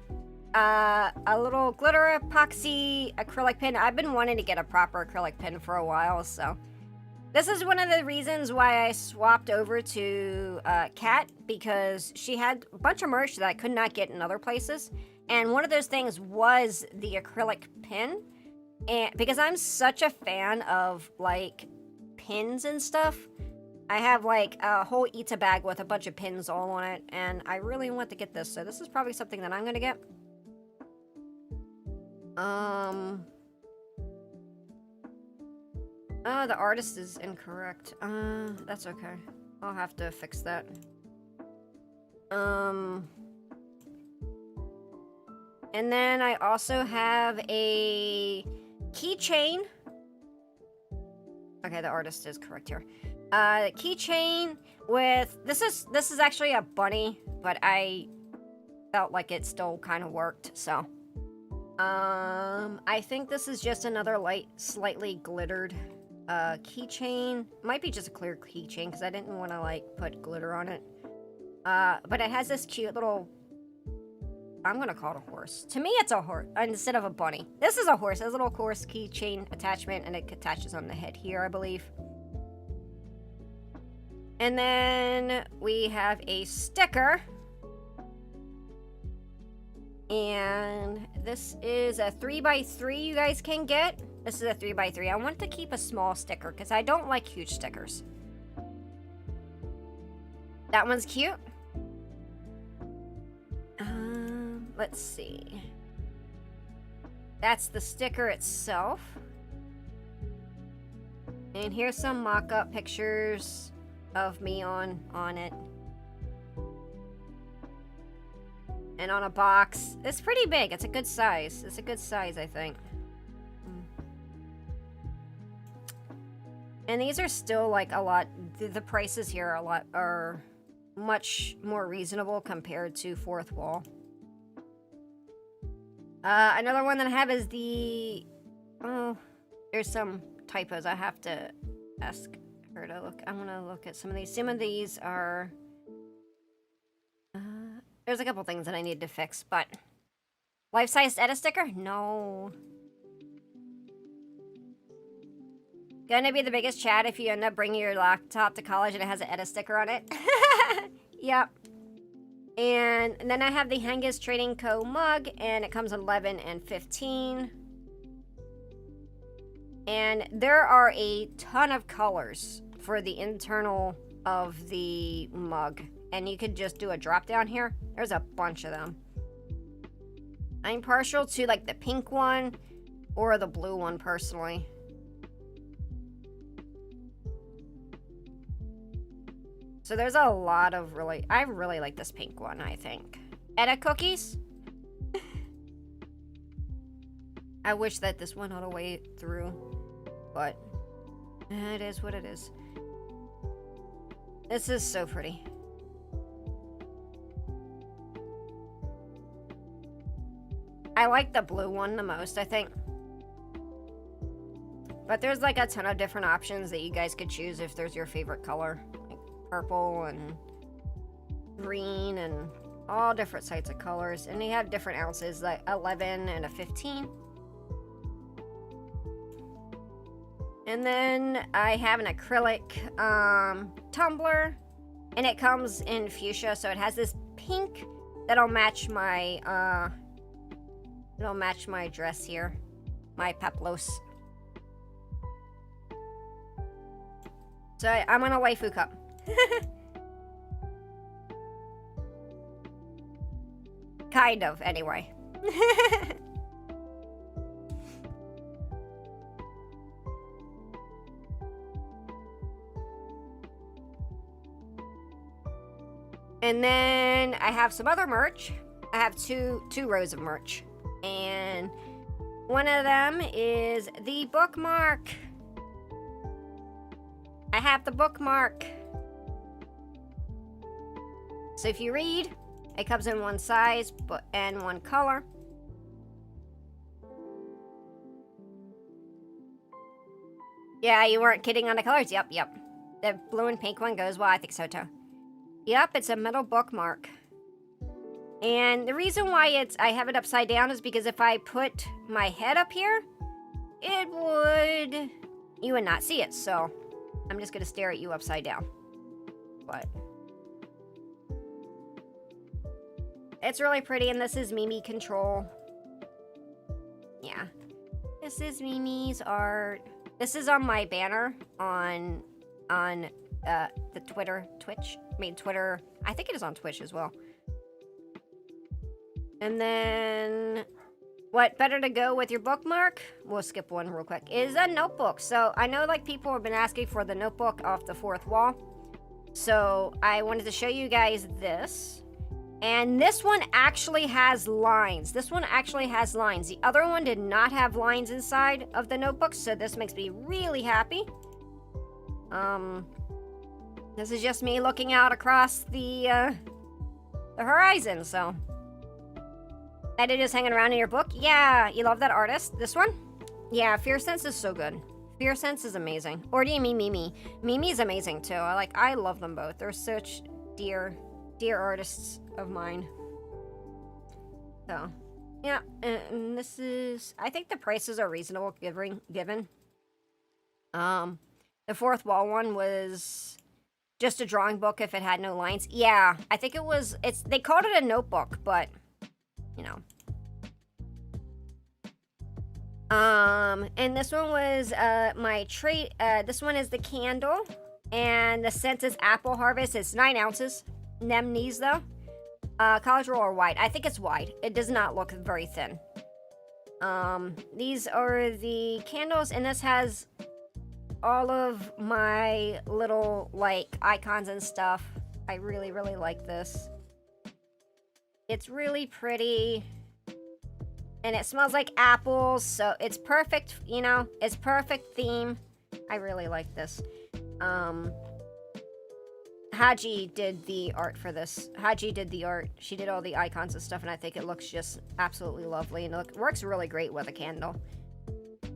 Speaker 1: a little glitter epoxy acrylic pen. I've been wanting to get a proper acrylic pen for a while, so this is one of the reasons why I swapped over to Kat, because she had a bunch of merch that I could not get in other places, and one of those things was the acrylic pen. And because I'm such a fan of like pins and stuff, I have like a whole Ita bag with a bunch of pins all on it, and I really want to get this, so this is probably something that I'm gonna get. Oh, the artist is incorrect. That's okay. I'll have to fix that. And then I also have a keychain. Okay, the artist is correct here. Keychain with this is actually a bunny, but I felt like it still kind of worked, so I think this is just another slightly glittered keychain. Might be just a clear keychain because I didn't want to like put glitter on it. But it has this cute little, I'm gonna call it a horse. To me, it's a horse instead of a bunny. This is a horse. It has a little horse keychain attachment, and it attaches on the head here, I believe. And then we have a sticker. And this is a 3x3 you guys can get. This is a 3x3. I want to keep a small sticker because I don't like huge stickers. That one's cute. Let's see. That's the sticker itself. And here's some mock-up pictures of me on it. And on a box. It's pretty big. It's a good size. It's a good size, I think. And these are still like a lot. The prices here are much more reasonable compared to Fourth Wall. Another one that I have is the. Oh, there's some typos. I have to ask her to look. I'm gonna look at some of these. Some of these are. There's a couple things that I need to fix, but life-sized edit sticker? No. Gonna be the biggest chat if you end up bringing your laptop to college and it has an edit sticker on it. Yep. And then I have the Hengist Trading Co. mug, and it comes in 11 and 15. And there are a ton of colors for the internal of the mug. And you could just do a drop down here. There's a bunch of them. I'm partial to like the pink one or the blue one personally. So there's a lot of I really like this pink one, I think. Edda cookies. I wish that this went all the way through, but it is what it is. This is so pretty. I like the blue one the most, I think. But there's like a ton of different options that you guys could choose if there's your favorite color. Like purple and green and all different types of colors. And they have different ounces, like 11 and a 15. And then I have an acrylic tumbler. And it comes in fuchsia, so it has this pink that'll match my... It'll match my dress here. My peplos. So I'm on a waifu cup. Kind of, anyway. And then I have some other merch. I have two rows of merch. And one of them is the bookmark. I have the bookmark. So if you read, it comes in one size and one color. Yeah, you weren't kidding on the colors. Yep. The blue and pink one goes well. I think so too. Yep, it's a metal bookmark. And the reason why I have it upside down is because if I put my head up here, you would not see it. So I'm just going to stare at you upside down. But it's really pretty, and this is Mimi Control. Yeah. This is Mimi's art. This is on my banner on the Twitter. I think it is on Twitch as well. And then, what better to go with your bookmark? We'll skip one real quick. Is a notebook. So I know like people have been asking for the notebook off the Fourth Wall. So I wanted to show you guys this. And this one actually has lines. The other one did not have lines inside of the notebook. So this makes me really happy. This is just me looking out across the horizon, so. And it is hanging around in your book. Yeah, you love that artist? This one? Yeah, Fear Sense is so good. Fear Sense is amazing. Or do you mean Mimi? Mimi's amazing too. I love them both. They're such dear artists of mine. So, yeah, and this is, I think the prices are reasonable given. The Fourth Wall one was just a drawing book if it had no lines. Yeah, I think they called it a notebook, but you know. And this one was my treat. This one is the candle, and the scent is Apple Harvest. It's 9 ounces. Nemnees though. College roll or wide? I think it's wide. It does not look very thin. These are the candles, and this has all of my little like icons and stuff. I really like this. It's really pretty. And it smells like apples, so it's perfect, you know, it's perfect theme. I really like this. Haji did the art for this. Haji did the art. She did all the icons and stuff, and I think it looks just absolutely lovely, and it works really great with a candle.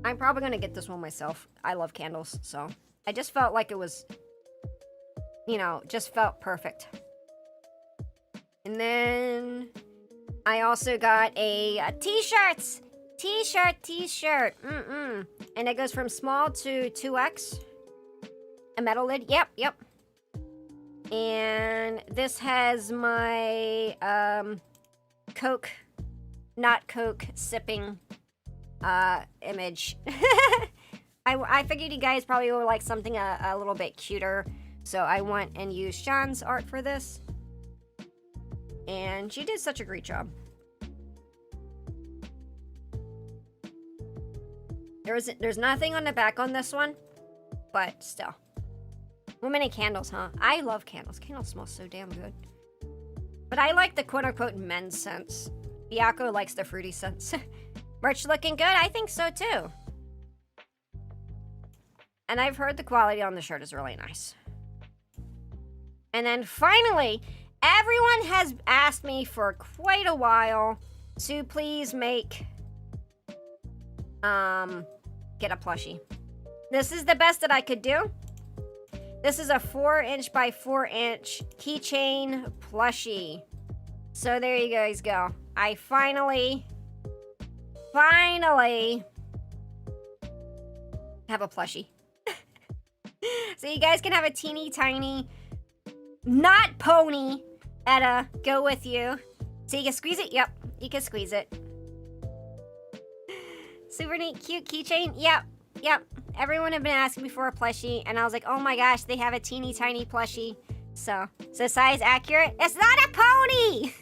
Speaker 1: I'm probably gonna get this one myself. I love candles, so I just felt like it was, you know, just felt perfect. And then I also got a t-shirt. And it goes from small to 2X. A metal lid. Yep. And this has my Coke, not Coke, sipping image. I figured you guys probably would like something a little bit cuter, so I went and used Sean's art for this. And she did such a great job. There's nothing on the back on this one, but still. Well, many candles, huh? I love candles. Candles smell so damn good. But I like the quote-unquote men's scents. Biako likes the fruity scents. Merch looking good? I think so, too. And I've heard the quality on the shirt is really nice. And then finally, everyone has asked me for quite a while to please make, get a plushie. This is the best that I could do. This is a 4" by 4" keychain plushie. So there you guys go. I finally have a plushie. So you guys can have a teeny tiny, not pony, Edda go with you. So you can squeeze it? Yep, you can squeeze it. Super neat, cute keychain? Yep. Everyone had been asking me for a plushie, and I was like, oh my gosh, they have a teeny tiny plushie. So size accurate? It's not a pony!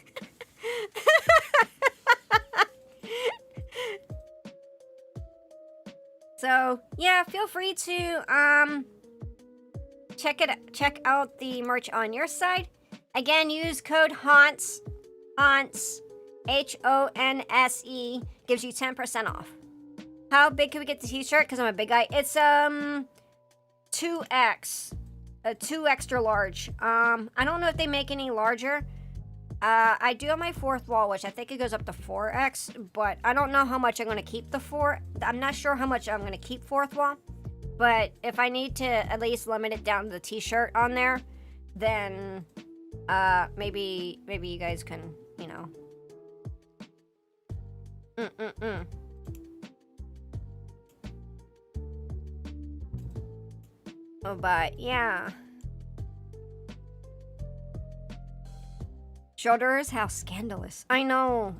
Speaker 1: So yeah, feel free to check out the merch on your side. Again, use code Honse, Honse, gives you 10% off. How big can we get the t-shirt? Because I'm a big guy. It's 2X, a 2 extra large. I don't know if they make any larger. I do have my 4th wall, which I think it goes up to 4X, but I don't know how much I'm going to keep the 4. I'm not sure how much I'm going to keep 4th wall, but if I need to at least limit it down to the t-shirt on there, then maybe you guys can, you know. Oh, but yeah. Shoulders, how scandalous. I know.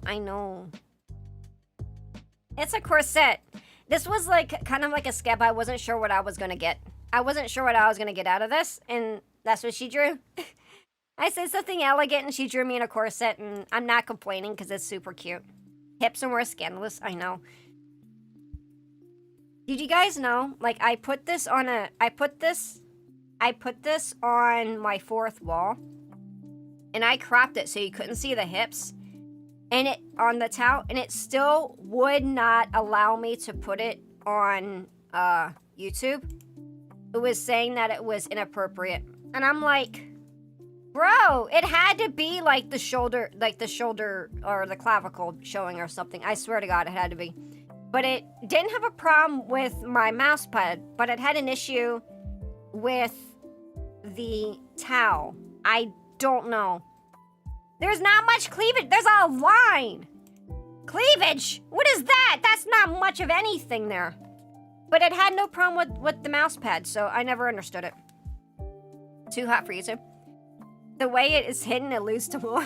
Speaker 1: It's a corset. This was like kind of like a skep. I wasn't sure what I was gonna get. I wasn't sure what I was gonna get out of this, and that's what she drew. I said something elegant, and she drew me in a corset, and I'm not complaining because it's super cute. Hips and wear scandalous. I know. Did you guys know? Like, I put this on my 4th wall, and I cropped it so you couldn't see the hips, and it on the towel, and it still would not allow me to put it on YouTube. It was saying that it was inappropriate, and I'm like, bro, it had to be like the shoulder or the clavicle showing or something. I swear to God, it had to be. But it didn't have a problem with my mouse pad, but it had an issue with the towel. I don't know. There's not much cleavage. There's a line. Cleavage? What is that? That's not much of anything there. But it had no problem with the mouse pad, so I never understood it. Too hot for YouTube. The way it is hidden, it loses to more.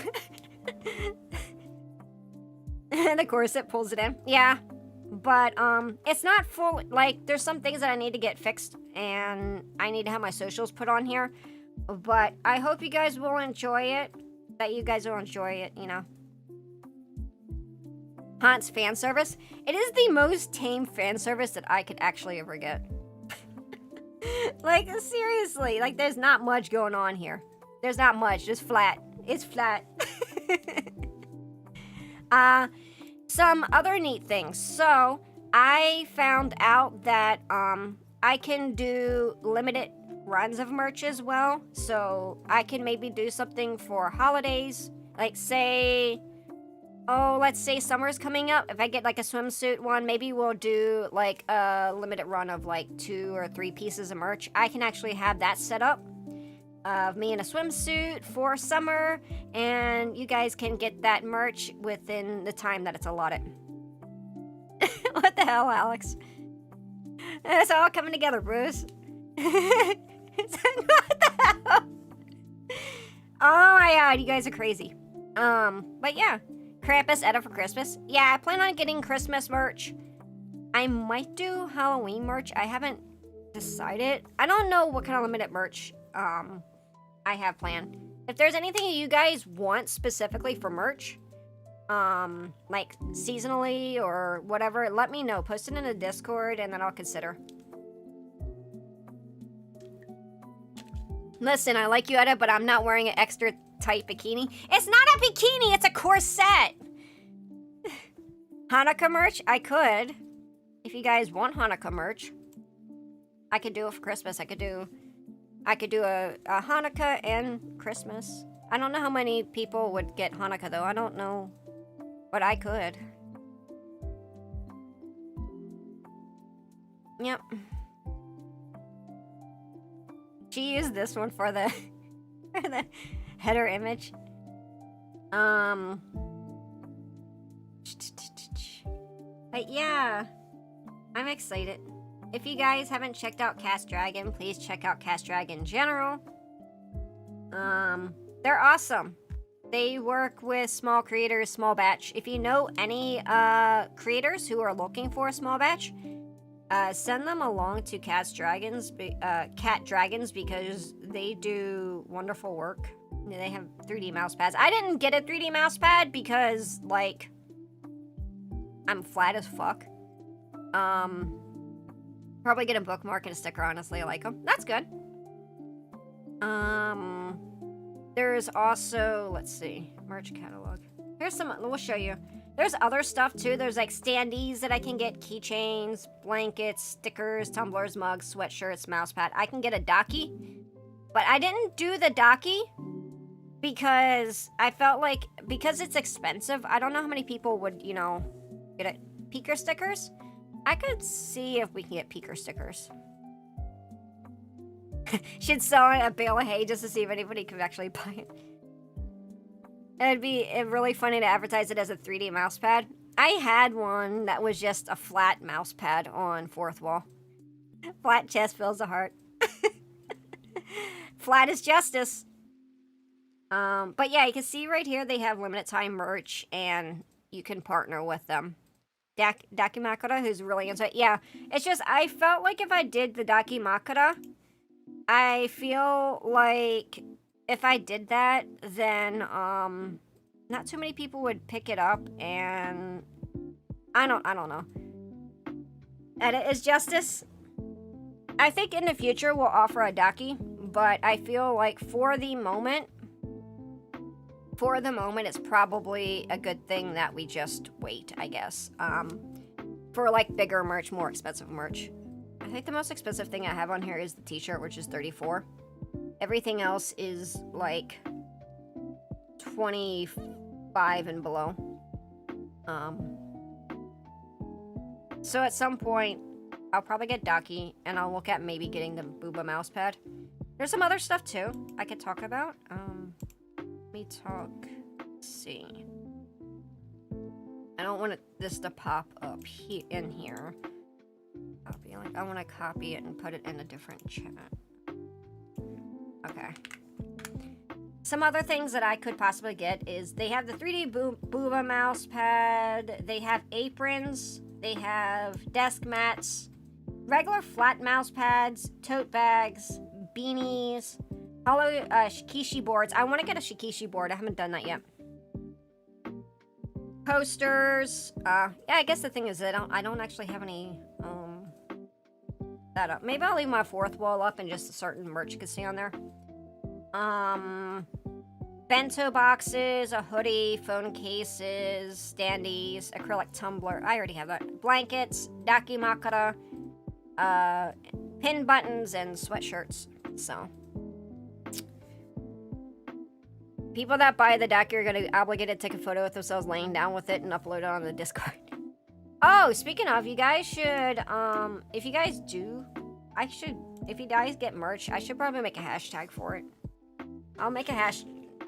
Speaker 1: And of course, it pulls it in. Yeah. But, it's not full, like, there's some things that I need to get fixed, and I need to have my socials put on here, but I hope you guys will enjoy it, you know. Honse fan service. It is the most tame fan service that I could actually ever get. Like, seriously, like, there's not much going on here. There's not much, just flat. It's flat. Some other neat things. So, I found out that I can do limited runs of merch as well. So, I can maybe do something for holidays. Like, say, let's say summer's coming up. If I get like a swimsuit one, maybe we'll do like a limited run of like 2 or 3 pieces of merch. I can actually have that set up of me in a swimsuit for summer, and you guys can get that merch within the time that it's allotted. What the hell, Alex? It's all coming together, Bruce. What the hell? Oh my god, you guys are crazy. But yeah, Krampus Edda for Christmas. Yeah, I plan on getting Christmas merch. I might do Halloween merch. I haven't decided. I don't know what kind of limited merch I have planned. If there's anything you guys want specifically for merch, like seasonally or whatever, let me know. Post it in the Discord and then I'll consider. Listen, I like you, Edda, but I'm not wearing an extra tight bikini. It's not a bikini, it's a corset. Hanukkah merch? I could. If you guys want Hanukkah merch, I could do it for Christmas. I could do a Hanukkah and Christmas. I don't know how many people would get Hanukkah, though. I don't know. But I could. Yep. She used this one for the, for the header image. But yeah. I'm excited. If you guys haven't checked out Cast Dragon, please check out Cast Dragon General. They're awesome. They work with small creators, small batch. If you know any creators who are looking for a small batch, send them along to Cat Dragons because they do wonderful work. They have 3D mouse pads. I didn't get a 3D mouse pad because, like, I'm flat as fuck. Probably get a bookmark and a sticker, honestly. I like them. That's good. There's also, let's see, merch catalog. Here's some, we'll show you. There's other stuff too. There's like standees that I can get, keychains, blankets, stickers, tumblers, mugs, sweatshirts, mousepad. I can get a docky, but I didn't do the docky because I felt like, because it's expensive, I don't know how many people would, you know, get it. Peeker stickers? I could see if we can get peeker stickers. Should sell a bale of hay just to see if anybody could actually buy it. It'd be really funny to advertise it as a 3D mouse pad. I had one that was just a flat mouse pad on fourth wall. Flat chest fills the heart. Flat is justice. But yeah, you can see right here they have limited time merch and you can partner with them. Dakimakura, who's really into it. Yeah, it's just, I felt like if I did the Dakimakura, I feel like if I did that, then, not too many people would pick it up, and I don't know. Edit is justice. I think in the future we'll offer a Daki, but I feel like for the moment, it's probably a good thing that we just wait, I guess. For like bigger merch, more expensive merch. I think the most expensive thing I have on here is the t-shirt, which is $34. Everything else is like $25 and below. So at some point, I'll probably get Daki, and I'll look at maybe getting the Booba mouse pad. There's some other stuff too I could talk about. Let me talk. Let's see. I don't want this to pop up in here. Copy. Like I want to copy it and put it in a different chat. Okay. Some other things that I could possibly get is they have the 3D Booba mouse pad. They have aprons. They have desk mats, regular flat mouse pads, tote bags, beanies, hollow shikishi boards. I want to get a shikishi board. I haven't done that yet. Posters. Yeah, I guess the thing is that I don't actually have any that up. Maybe I'll leave my fourth wall up and just a certain merch you can see on there. Bento boxes, a hoodie, phone cases, standees, acrylic tumbler. I already have that. Blankets, dakimakara, pin buttons, and sweatshirts. So, people that buy the daki are going to be obligated to take a photo with themselves laying down with it and upload it on the Discord. Oh, speaking of, you guys should, if you guys do, if you guys get merch, I should probably make a hashtag for it. I'll make a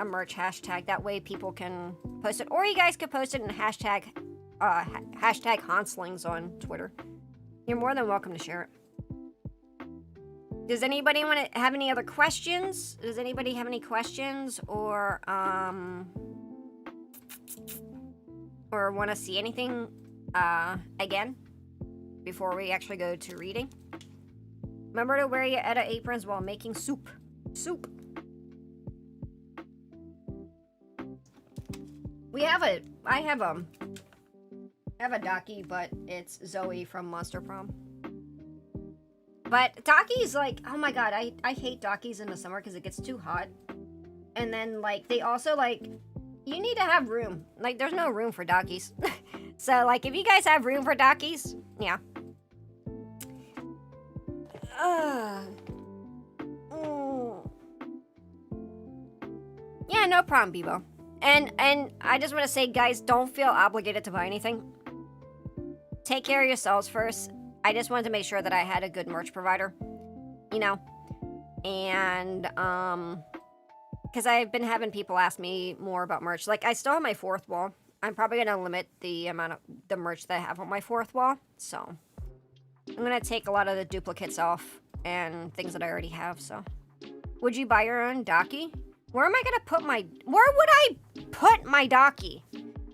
Speaker 1: merch hashtag. That way people can post it. Or you guys could post it in hashtag Honselings on Twitter. You're more than welcome to share it. Does anybody want to have any other questions? Does anybody have any questions or want to see anything again before we actually go to reading? Remember to wear your Edda aprons while making soup. Soup. I have a Daki, but it's Zoe from Monster Prom. But Daki's like, oh my god, I hate Dakis in the summer because it gets too hot. And then, like, they also, like, you need to have room. Like, there's no room for Dakis. So, like, if you guys have room for Dakis, yeah. Yeah, no problem, Bebo. And I just want to say, guys, don't feel obligated to buy anything. Take care of yourselves first. I just wanted to make sure that I had a good merch provider, you know, and because I've been having people ask me more about merch. Like, I still have my fourth wall. I'm probably gonna limit the amount of the merch that I have on my fourth wall. So I'm gonna take a lot of the duplicates off and things that I already have. So, would you buy your own Daki? Where am I gonna put my? Where would I put my Daki?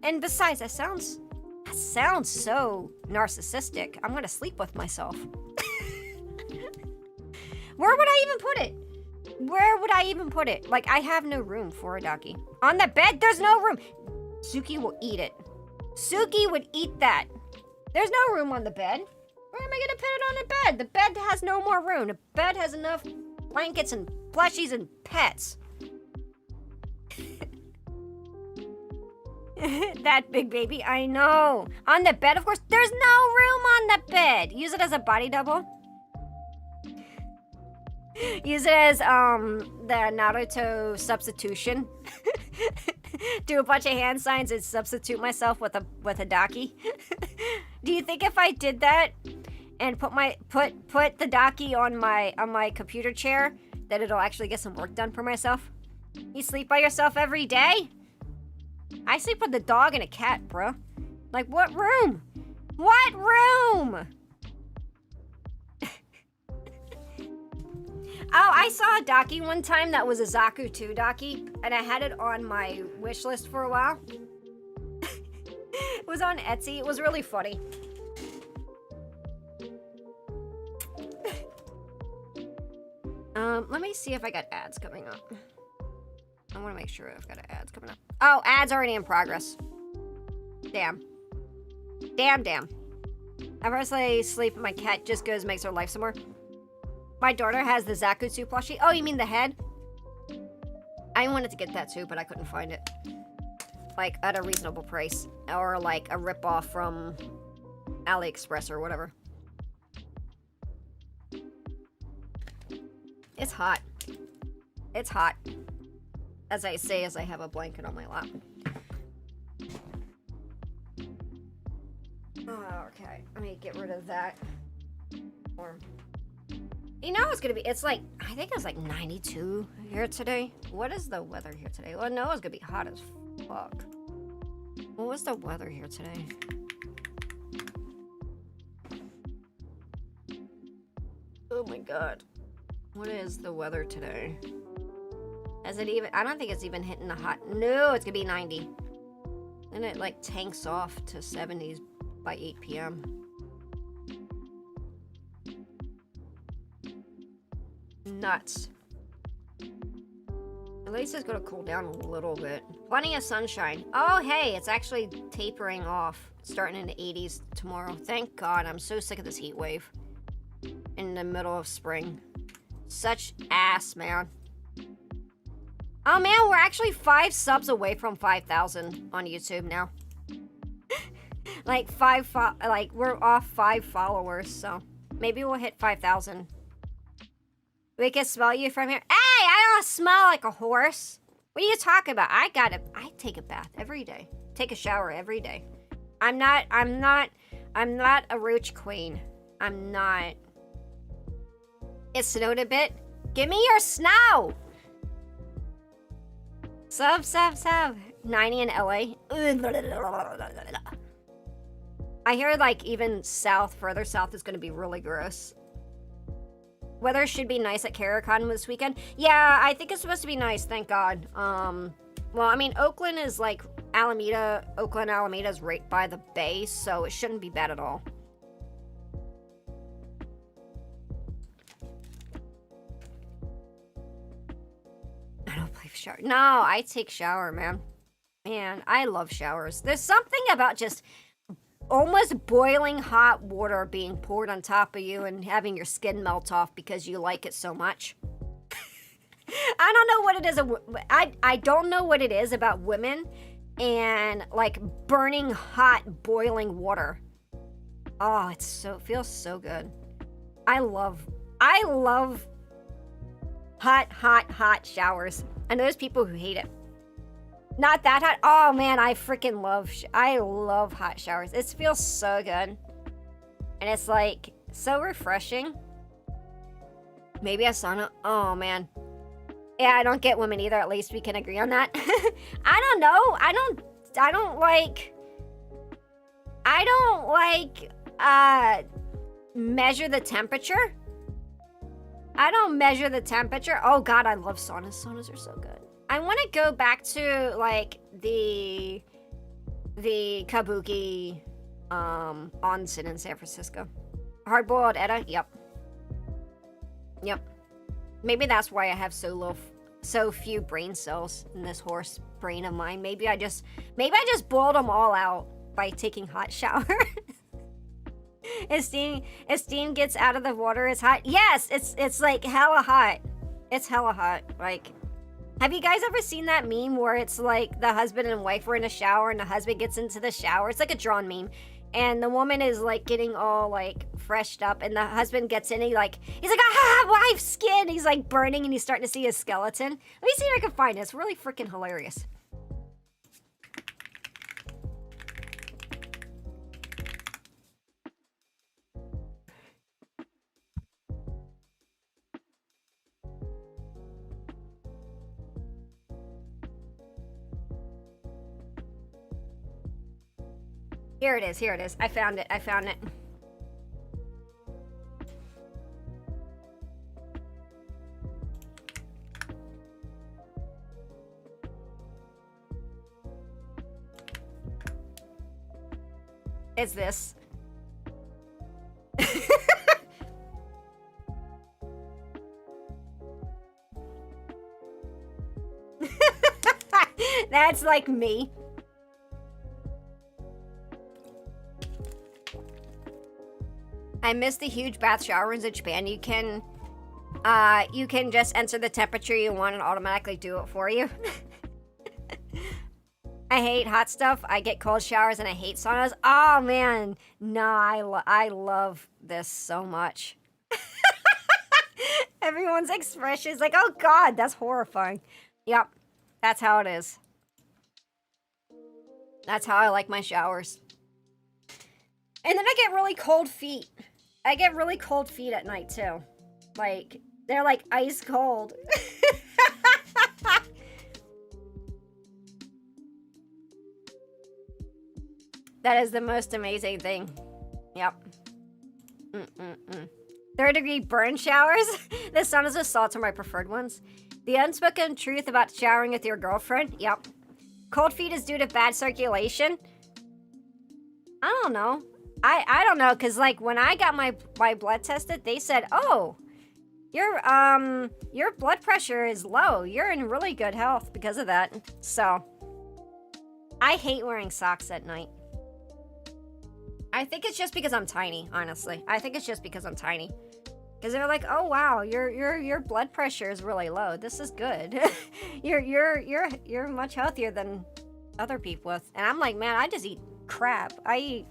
Speaker 1: And besides, that sounds so narcissistic. I'm gonna sleep with myself. Where would I even put it? Where would I even put it? Like, I have no room for a Daki. On the bed, there's no room. Suki will eat it. Suki would eat that. There's no room on the bed. Where am I gonna put it on the bed? The bed has no more room. The bed has enough blankets and plushies and pets. That big baby, I know. On the bed, of course. There's no room on the bed. Use it as a body double. Use it as the Naruto substitution. Do a bunch of hand signs and substitute myself with a Daki. Do you think if I did that and put the Daki on my computer chair that it'll actually get some work done for myself? You sleep by yourself every day? I sleep with a dog and a cat, bro. Like, what room? What room? Oh, I saw a Daki one time that was a Zatsu 2 Daki, and I had it on my wish list for a while. It was on Etsy. It was really funny. Let me see if I got ads coming up. I want to make sure I've got ads coming up. Oh, ads already in progress. Damn. Damn. Ever since I sleep, my cat just goes and makes her life somewhere. My daughter has the Zakutsu plushie. Oh, you mean the head? I wanted to get that too, but I couldn't find it. Like, at a reasonable price. Or, like, a ripoff from AliExpress or whatever. It's hot. It's hot. As I say, as I have a blanket on my lap. Oh, okay, let me get rid of that. Or, you know it's gonna be, it's like, I think it's like 92 here today. What is the weather here today? Well, no, it's gonna be hot as fuck. What was the weather here today? Oh my god. What is the weather today? Is it even, I don't think it's even hitting the hot, no, it's gonna be 90. And it like tanks off to 70s by 8 p.m. Nuts. At least it's gonna cool down a little bit. Plenty of sunshine. Oh, hey, it's actually tapering off. Starting in the 80s tomorrow. Thank God, I'm so sick of this heat wave. In the middle of spring. Such ass, man. Oh man, we're actually 5 subs away from 5,000 on YouTube now. Like we're off 5 followers, so maybe we'll hit 5,000. We can smell you from here. Hey, I don't smell like a horse. What are you talking about? I take a bath every day. Take a shower every day. I'm not a roach queen. I'm not. It snowed a bit. Give me your snow. Sub. 90 in LA. I hear like even further south is gonna be really gross. Weather should be nice at CarriCon this weekend. Yeah, I think it's supposed to be nice, thank God. Well, I mean, Oakland is like Alameda is right by the bay, so it shouldn't be bad at all. I don't play shower. No, I take shower, man. Man, I love showers. There's something about just almost boiling hot water being poured on top of you and having your skin melt off because you like it so much. I don't know what it is. I don't know what it is about women and like burning hot boiling water. Oh, it feels so good. I love hot showers. I know there's people who hate it. Not that hot. Oh man, I freaking love hot showers. It feels so good. And it's like so refreshing. Maybe a sauna. Oh man. Yeah, I don't get women either. At least we can agree on that. I don't know. I don't like measure the temperature. I don't measure the temperature. Oh god, I love saunas. Saunas are so good. I want to go back to like the Kabuki onsen in San Francisco. Hard-boiled Edda. Yep. Maybe that's why I have so few brain cells in this horse brain of mine. Maybe I just boiled them all out by taking hot shower. As steam gets out of the water, it's hot. Yes, it's like hella hot. It's hella hot. Like, have you guys ever seen that meme where it's like the husband and wife are in a shower and the husband gets into the shower? It's like a drawn meme. And the woman is like getting all like freshed up and the husband gets in and he's like, ah, wife's skin. He's like burning and he's starting to see his skeleton. Let me see if I can find it. It's really freaking hilarious. Here it is. I found it. It's this. That's like me. I miss the huge bath showers in Japan. You can just enter the temperature you want and automatically do it for you. I hate hot stuff. I get cold showers and I hate saunas. Oh man, no, I love this so much. Everyone's expression is like, oh god, that's horrifying. Yep, that's how it is. That's how I like my showers. And then I get really cold feet. I get really cold feet at night too. Like, they're like ice cold. That is the most amazing thing. Yep. Third-degree burn showers? The saunas with salts are my preferred ones. The unspoken truth about showering with your girlfriend? Yep. Cold feet is due to bad circulation? I don't know. I don't know, because like when I got my blood tested, they said, oh, your blood pressure is low. You're in really good health because of that. So I hate wearing socks at night. I think it's just because I'm tiny, honestly. I think it's just because I'm tiny. Because they're like, oh wow, your blood pressure is really low. This is good. you're much healthier than other people with. And I'm like, man, I just eat crap. I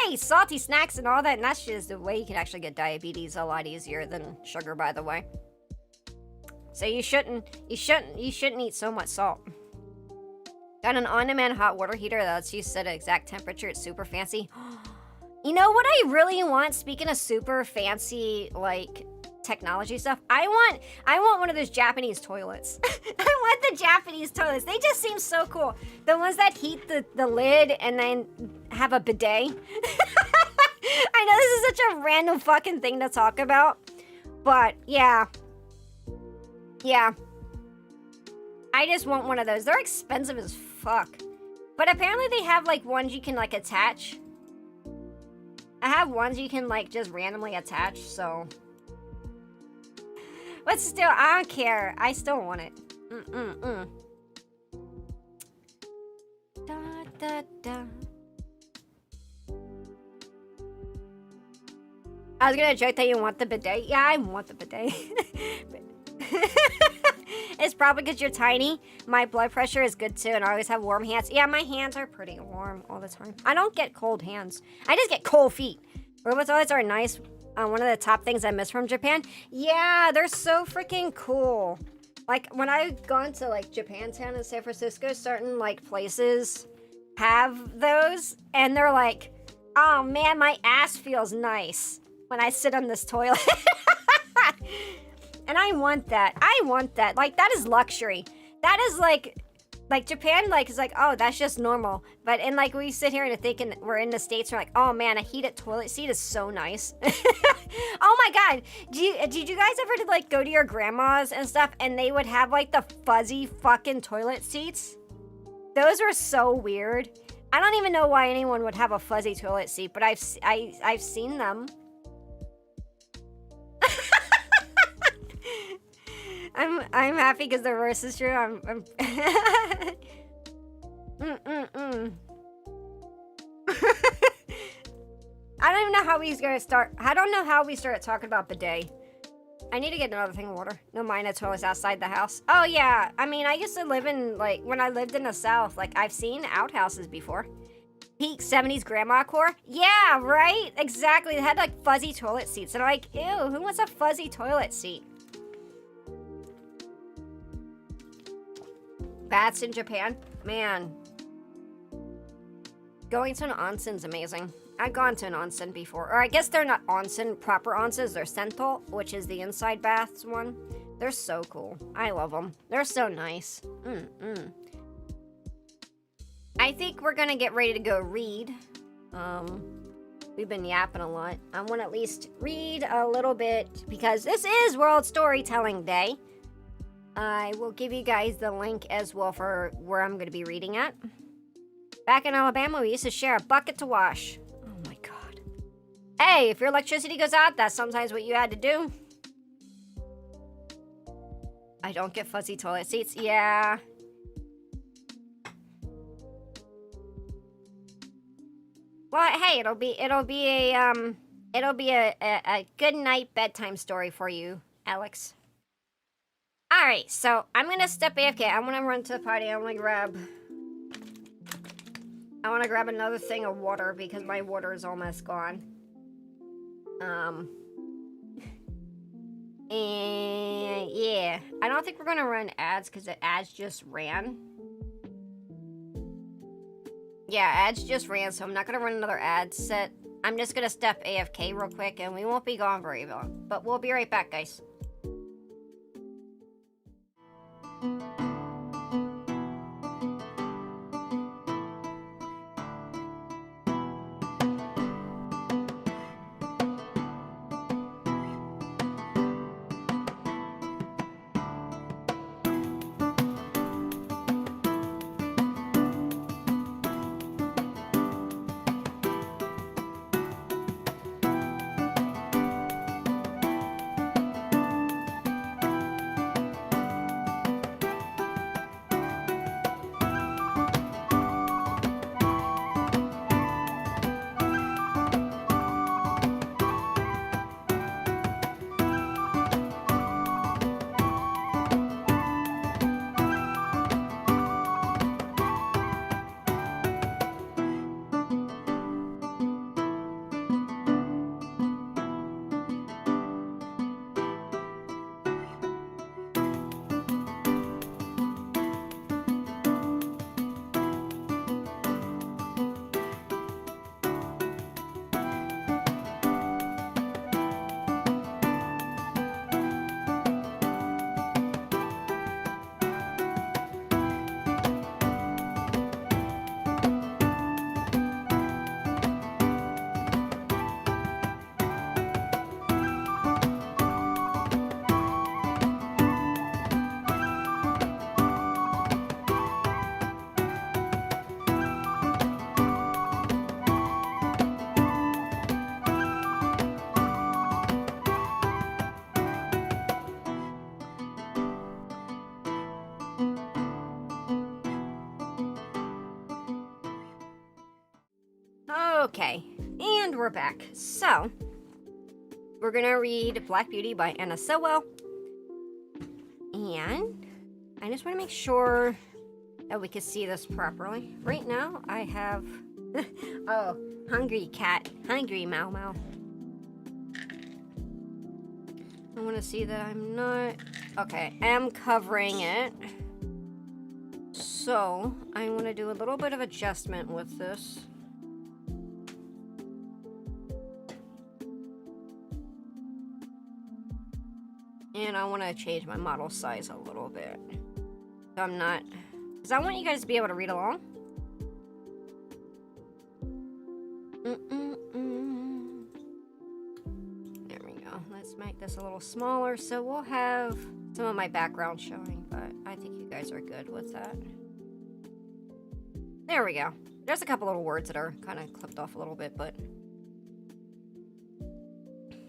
Speaker 1: eat salty snacks and all that, and that's just the way you can actually get diabetes a lot easier than sugar, by the way. So you shouldn't eat so much salt. Got an on-demand hot water heater that lets you set an exact temperature. It's super fancy. You know what I really want, speaking of super fancy, like, technology stuff? I want one of those Japanese toilets. I want the Japanese toilets. They just seem so cool. The ones that heat the lid and then have a bidet. I know this is such a random fucking thing to talk about, but yeah. Yeah. I just want one of those. They're expensive as fuck. But apparently they have, like, ones you can, like, attach. I have ones you can, like, just randomly attach, so. But still, I don't care. I still want it. Da, da, da. I was gonna joke that you want the bidet. Yeah, I want the bidet. It's probably because you're tiny. My blood pressure is good too, and I always have warm hands. Yeah, my hands are pretty warm all the time. I don't get cold hands. I just get cold feet. Robot toilets are nice. One of the top things I miss from Japan. Yeah, they're so freaking cool. Like, when I've gone to, like, Japantown in San Francisco, certain, like, places have those, and they're like, oh, man, my ass feels nice when I sit on this toilet. And I want that. I want that. Like, that is luxury. That is, like Japan, like, is like, oh, that's just normal. But, and, like, we sit here and think, and we're in the States, we're like, oh, man, a heated toilet seat is so nice. Oh, my God. Did you guys ever, like, go to your grandma's and stuff, and they would have, like, the fuzzy fucking toilet seats? Those were so weird. I don't even know why anyone would have a fuzzy toilet seat, but I've seen them. I'm happy because the reverse is true. I'm I don't even know how we're gonna start. I don't know how we started talking about bidet. I need to get another thing of water. No mind, it's always outside the house. Oh yeah, I mean, I used to live in, like, when I lived in the South, like, I've seen outhouses before. Peak 70s grandma core. Yeah, right? Exactly. They had, like, fuzzy toilet seats. And I'm like, ew, who wants a fuzzy toilet seat? Baths in Japan? Man. Going to an onsen's amazing. I've gone to an onsen before. Or I guess they're not onsen, proper onsens. They're sento, which is the inside baths one. They're so cool. I love them. They're so nice. I think we're gonna get ready to go read. We've been yapping a lot. I want to at least read a little bit because this is World Storytelling Day. I will give you guys the link as well for where I'm going to be reading at. Back in Alabama, we used to share a bucket to wash. Oh my God. Hey, if your electricity goes out, that's sometimes what you had to do. I don't get fuzzy toilet seats. Yeah. Well, hey, it'll be a good night bedtime story for you, Alex. All right, so I'm gonna step AFK. I want to run to the party. I want to grab another thing of water because my water is almost gone. And yeah, I don't think we're gonna run ads because the ads just ran. Yeah, ads just ran, so I'm not gonna run another ad set. I'm just gonna step AFK real quick, and we won't be gone very long. But we'll be right back, guys. Okay, and we're back. So, we're gonna read Black Beauty by Anna Sewell. And I just want to make sure that we can see this properly. Right now, I have... oh, hungry cat. Hungry Mau Mau. I want to see that I'm not... Okay, I am covering it. So, I want to do a little bit of adjustment with this. And I want to change my model size a little bit. So I'm not... Because I want you guys to be able to read along. There we go. Let's make this a little smaller so we'll have some of my background showing, but I think you guys are good with that. There we go. There's a couple little words that are kind of clipped off a little bit, but...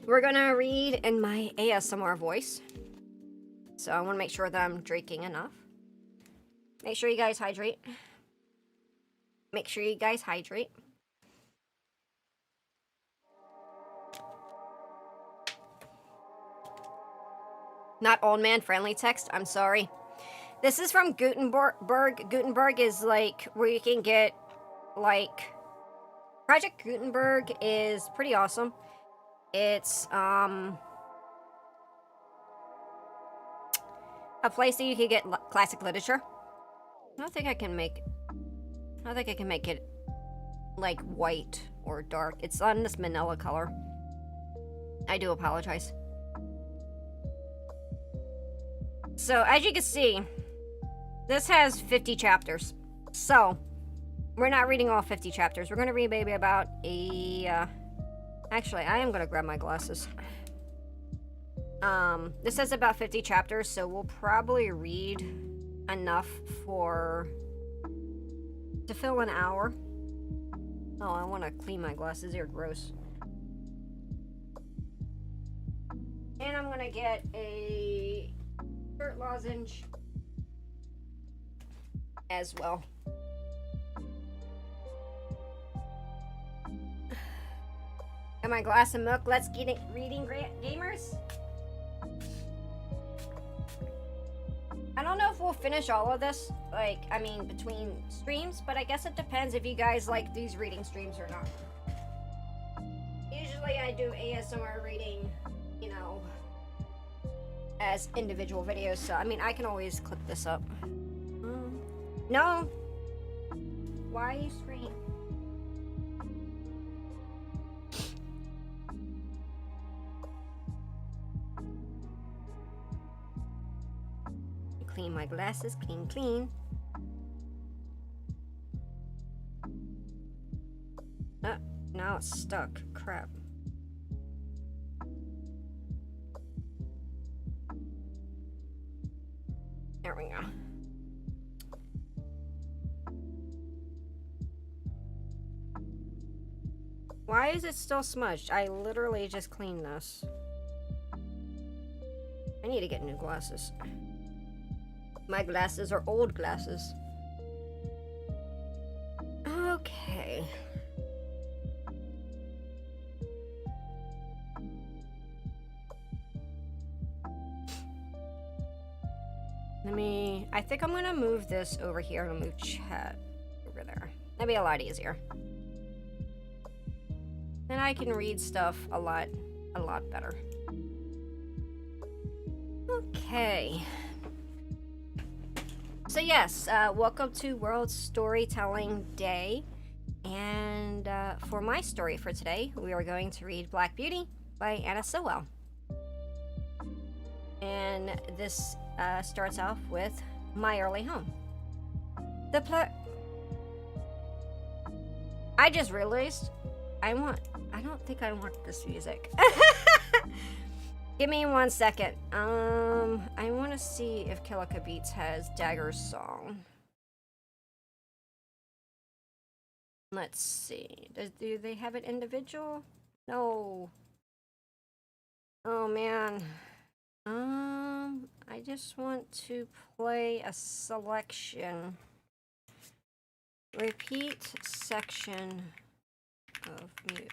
Speaker 1: We're gonna read in my ASMR voice. So I want to make sure that I'm drinking enough. Make sure you guys hydrate. Make sure you guys hydrate. Not old man friendly text, I'm sorry. This is from Gutenberg. Gutenberg is like where you can get like... Project Gutenberg is pretty awesome. It's a place that you can get classic literature. I don't think I can make it like white or dark. It's on this manila color. I do apologize. So as you can see, this has 50 chapters. So we're not reading all 50 chapters. We're gonna read maybe about a actually, I am gonna grab my glasses. This has about 50 chapters, so we'll probably read enough to fill an hour. Oh, I want to clean my glasses. They're gross. And I'm gonna get a shirt lozenge as well. Got my glass of milk. Let's get it reading, gamers. I don't know if we'll finish all of this, like, I mean, between streams, but I guess it depends if you guys like these reading streams or not. Usually I do ASMR reading, you know, as individual videos, so, I mean, I can always clip this up. No! Why are you screaming? Clean my glasses, clean. Now it's stuck. Crap. There we go. Why is it still smudged? I literally just cleaned this. I need to get new glasses. My glasses are old glasses. Okay. I think I'm gonna move this over here and move chat over there. That'd be a lot easier. Then I can read stuff a lot better. Okay. So yes, welcome to World Storytelling Day. And for my story for today, we are going to read Black Beauty by Anna Sewell. And this starts off with My Early Home. I just realized I don't think I want this music. Give me 1 second. I want to see if Kilika Beats has Dagger's song. Let's see. Do they have it individual? No. Oh man. I just want to play a selection. Repeat section of mute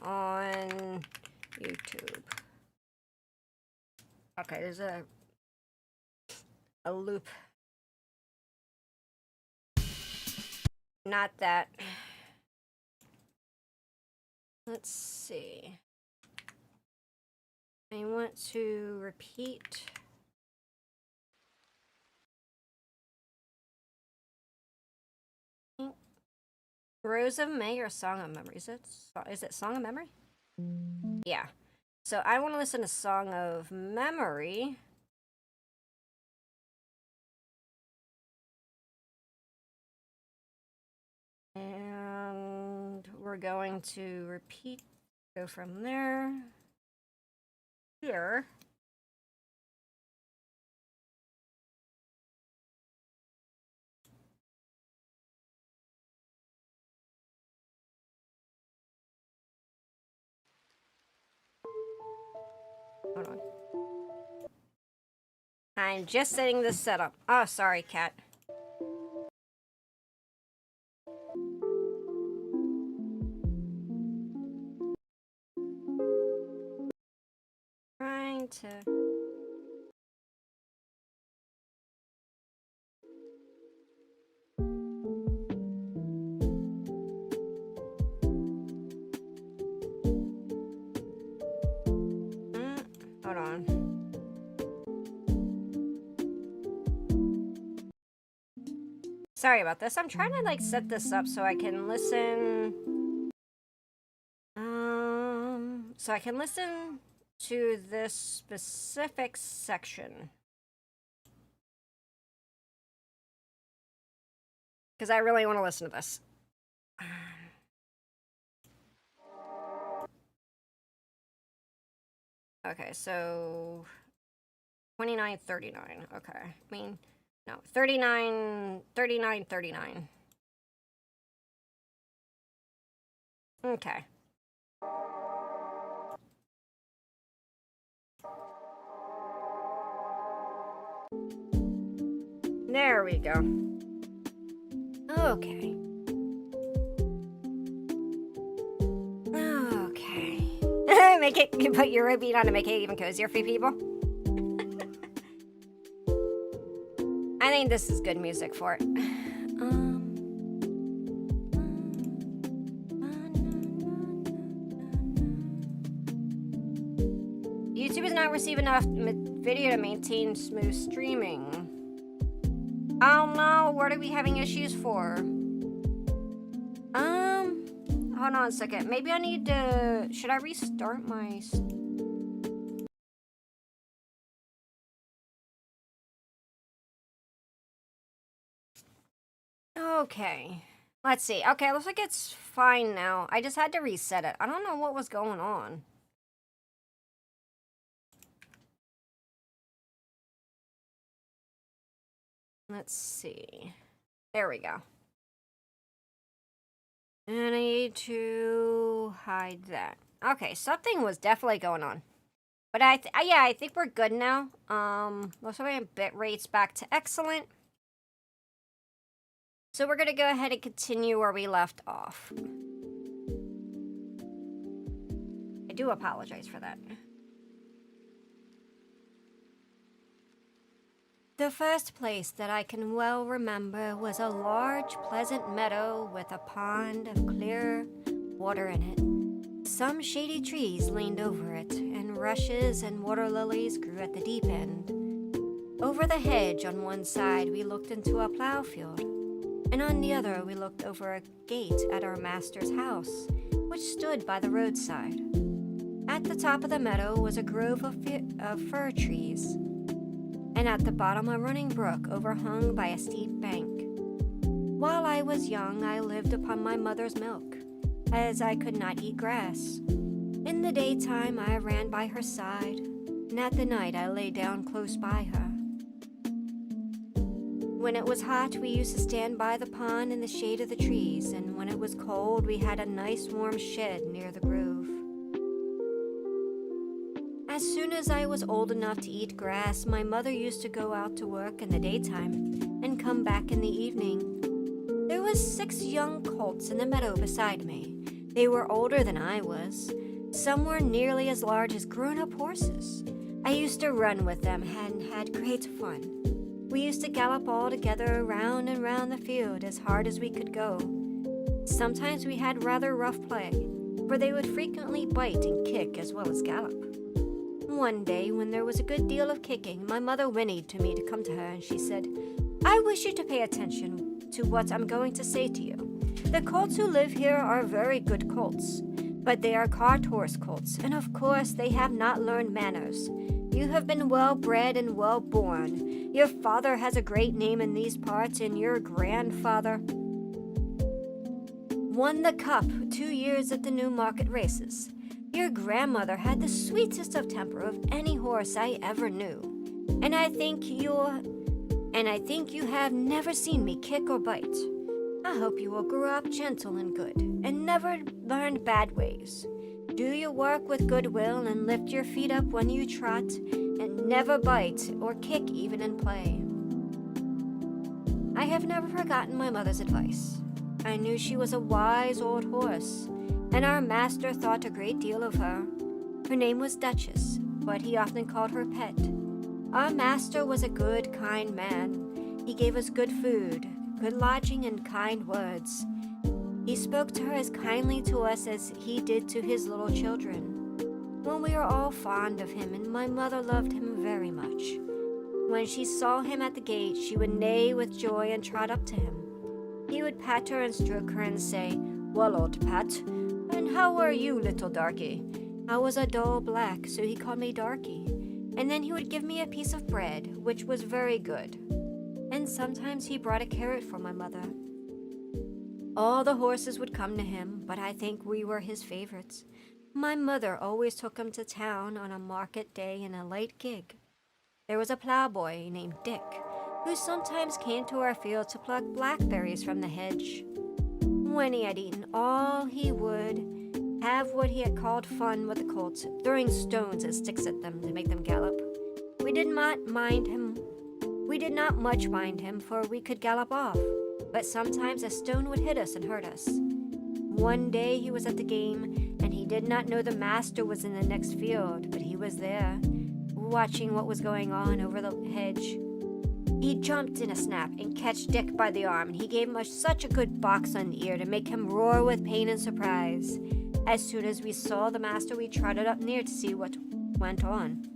Speaker 1: on YouTube. Okay, there's a loop. Not that. Let's see. I want to repeat. Rose of May or Song of Memory? Is it Song of Memory? Yeah. So I want to listen to Song of Memory. And we're going to repeat, go from there. Here. Hold on. I'm just setting this setup. Oh, sorry, cat. Trying to... Hold on. Sorry about this. I'm trying to like set this up so I can listen. So I can listen to this specific section. Because I really want to listen to this. Okay, so 29, 39. Okay. I mean, no, 39, 39, 39. Okay. There we go. Okay. Okay. Make it, you put your beat on to make it even cozier for people. I think this is good music for it. YouTube is not receiving enough video to maintain smooth streaming. Oh no, what are we having issues for? Hold on a second. Maybe I need to... Should I restart my... Okay. Let's see. Okay, looks like it's fine now. I just had to reset it. I don't know what was going on. Let's see. There we go. And I need to hide that. Okay, something was definitely going on. But yeah, I think we're good now. Most of my bit rate's back to excellent. So we're gonna go ahead and continue where we left off. I do apologize for that. The first place that I can well remember was a large, pleasant meadow with a pond of clear water in it. Some shady trees leaned over it, and rushes and water lilies grew at the deep end. Over the hedge on one side we looked into a plow field, and on the other we looked over a gate at our master's house, which stood by the roadside. At the top of the meadow was a grove of fir trees, and at the bottom a running brook overhung by a steep bank. While I was young, I lived upon my mother's milk, as I could not eat grass. In the daytime I ran by her side, and at the night I lay down close by her. When it was hot, we used to stand by the pond in the shade of the trees, and when it was cold, we had a nice warm shed near the grove. As soon as I was old enough to eat grass, my mother used to go out to work in the daytime and come back in the evening. There was 6 young colts in the meadow beside me. They were older than I was. Some were nearly as large as grown-up horses. I used to run with them and had great fun. We used to gallop all together round and round the field as hard as we could go. Sometimes we had rather rough play, for they would frequently bite and kick as well as gallop. One day, when there was a good deal of kicking, my mother whinnied to me to come to her, and she said, "I wish you to pay attention to what I'm going to say to you. The colts who live here are very good colts, but they are cart horse colts, and of course they have not learned manners. You have been well bred and well born. Your father has a great name in these parts, and your grandfather won the cup 2 years at the Newmarket races. Your grandmother had the sweetest of temper of any horse I ever knew, and I think you have never seen me kick or bite. I hope you will grow up gentle and good, and never learn bad ways. Do your work with goodwill and lift your feet up when you trot, and never bite or kick even in play." I have never forgotten my mother's advice. I knew she was a wise old horse, and our master thought a great deal of her. Her name was Duchess, but he often called her Pet. Our master was a good, kind man. He gave us good food, good lodging, and kind words. He spoke to her as kindly to us as he did to his little children. Well, we were all fond of him, and my mother loved him very much. When she saw him at the gate, she would neigh with joy and trot up to him. He would pat her and stroke her and say, "Well, old Pat, and how are you, little darky?" I was a dull black, so he called me Darky. And then he would give me a piece of bread, which was very good. And sometimes he brought a carrot for my mother. All the horses would come to him, but I think we were his favorites. My mother always took him to town on a market day in a light gig. There was a plowboy named Dick, who sometimes came to our field to pluck blackberries from the hedge. When he had eaten all, he would have what he had called fun with the colts, throwing stones and sticks at them to make them gallop. We did not much mind him, for we could gallop off, but sometimes a stone would hit us and hurt us. One day he was at the game, and he did not know the master was in the next field, but he was there, watching what was going on over the hedge. He jumped in a snap and catched Dick by the arm, and he gave him such a good box on the ear to make him roar with pain and surprise. As soon as we saw the master, we trotted up near to see what went on.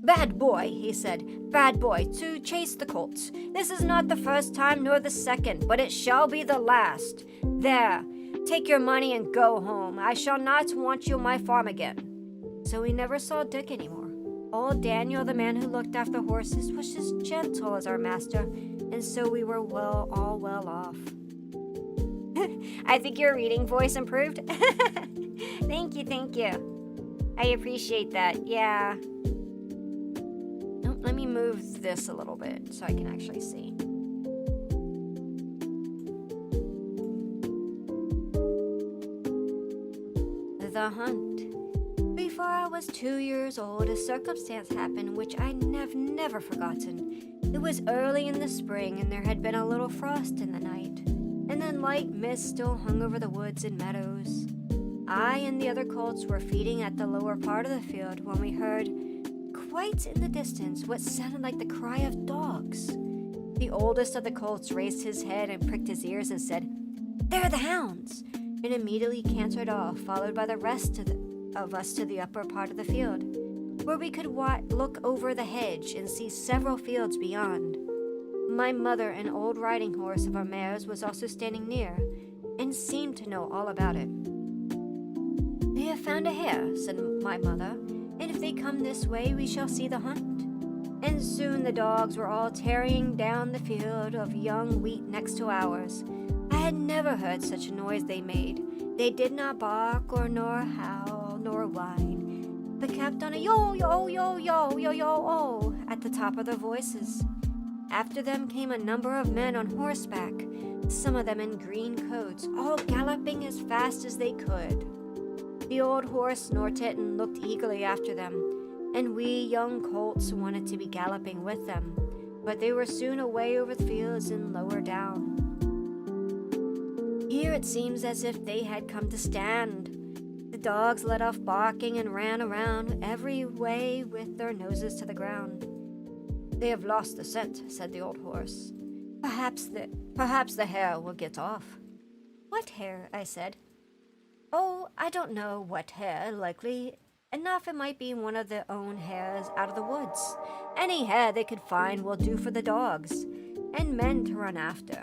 Speaker 1: "Bad boy," he said, "bad boy, to chase the colts. This is not the first time nor the second, but it shall be the last. There, take your money and go home. I shall not want you on my farm again." So we never saw Dick anymore. Old Daniel, the man who looked after horses, was as gentle as our master, and so we were all well off. I think your reading voice improved. Thank you. I appreciate that, yeah. Oh, let me move this a little bit so I can actually see. The hunt. Before I was 2 years old, a circumstance happened which I have never forgotten. It was early in the spring, and there had been a little frost in the night, and then light mist still hung over the woods and meadows. I and the other colts were feeding at the lower part of the field when we heard, quite in the distance, what sounded like the cry of dogs. The oldest of the colts raised his head and pricked his ears and said, "There are the hounds!" and immediately cantered off, followed by the rest of us to the upper part of the field, where we could look over the hedge and see several fields beyond. My mother, an old riding horse of our mare's, was also standing near, and seemed to know all about it. "They have found a hare," said my mother, "and if they come this way, we shall see the hunt." And soon the dogs were all tearing down the field of young wheat next to ours. I had never heard such a noise they made. They did not bark or nor howl nor whine, but kept on a yo, yo, yo, yo, yo, yo, oh at the top of their voices. After them came a number of men on horseback, some of them in green coats, all galloping as fast as they could. The old horse snorted and looked eagerly after them, and we young colts wanted to be galloping with them, but they were soon away over the fields and lower down. Here it seems as if they had come to stand. The dogs let off barking and ran around every way with their noses to the ground. They have lost the scent, said the old horse. Perhaps the hare will get off. What hare? I said. Oh, I don't know what hare, likely enough it might be one of their own hares out of the woods. Any hare they could find will do for the dogs, and men to run after.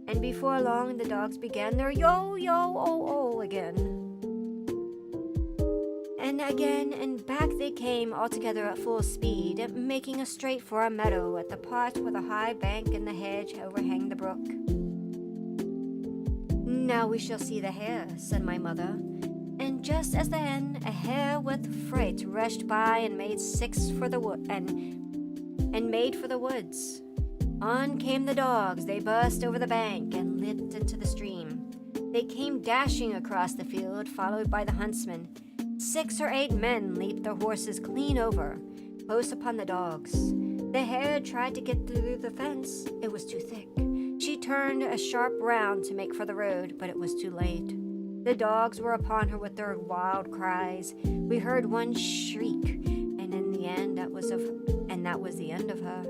Speaker 1: And before long the dogs began their yo-yo-oh-oh again. And again, and back they came all together at full speed, making a straight for a meadow at the part where the high bank and the hedge overhang the brook. Now we shall see the hare, said my mother. And just as then a hare with fright rushed by and made for the woods. On came the dogs. They burst over the bank and leaped into the stream. They came dashing across the field, followed by the huntsmen. 6 or 8 men leaped their horses clean over, close upon the dogs. The hare tried to get through the fence. It was too thick. She turned a sharp round to make for the road, but it was too late. The dogs were upon her with their wild cries. We heard one shriek, and in the end, that was the end of her.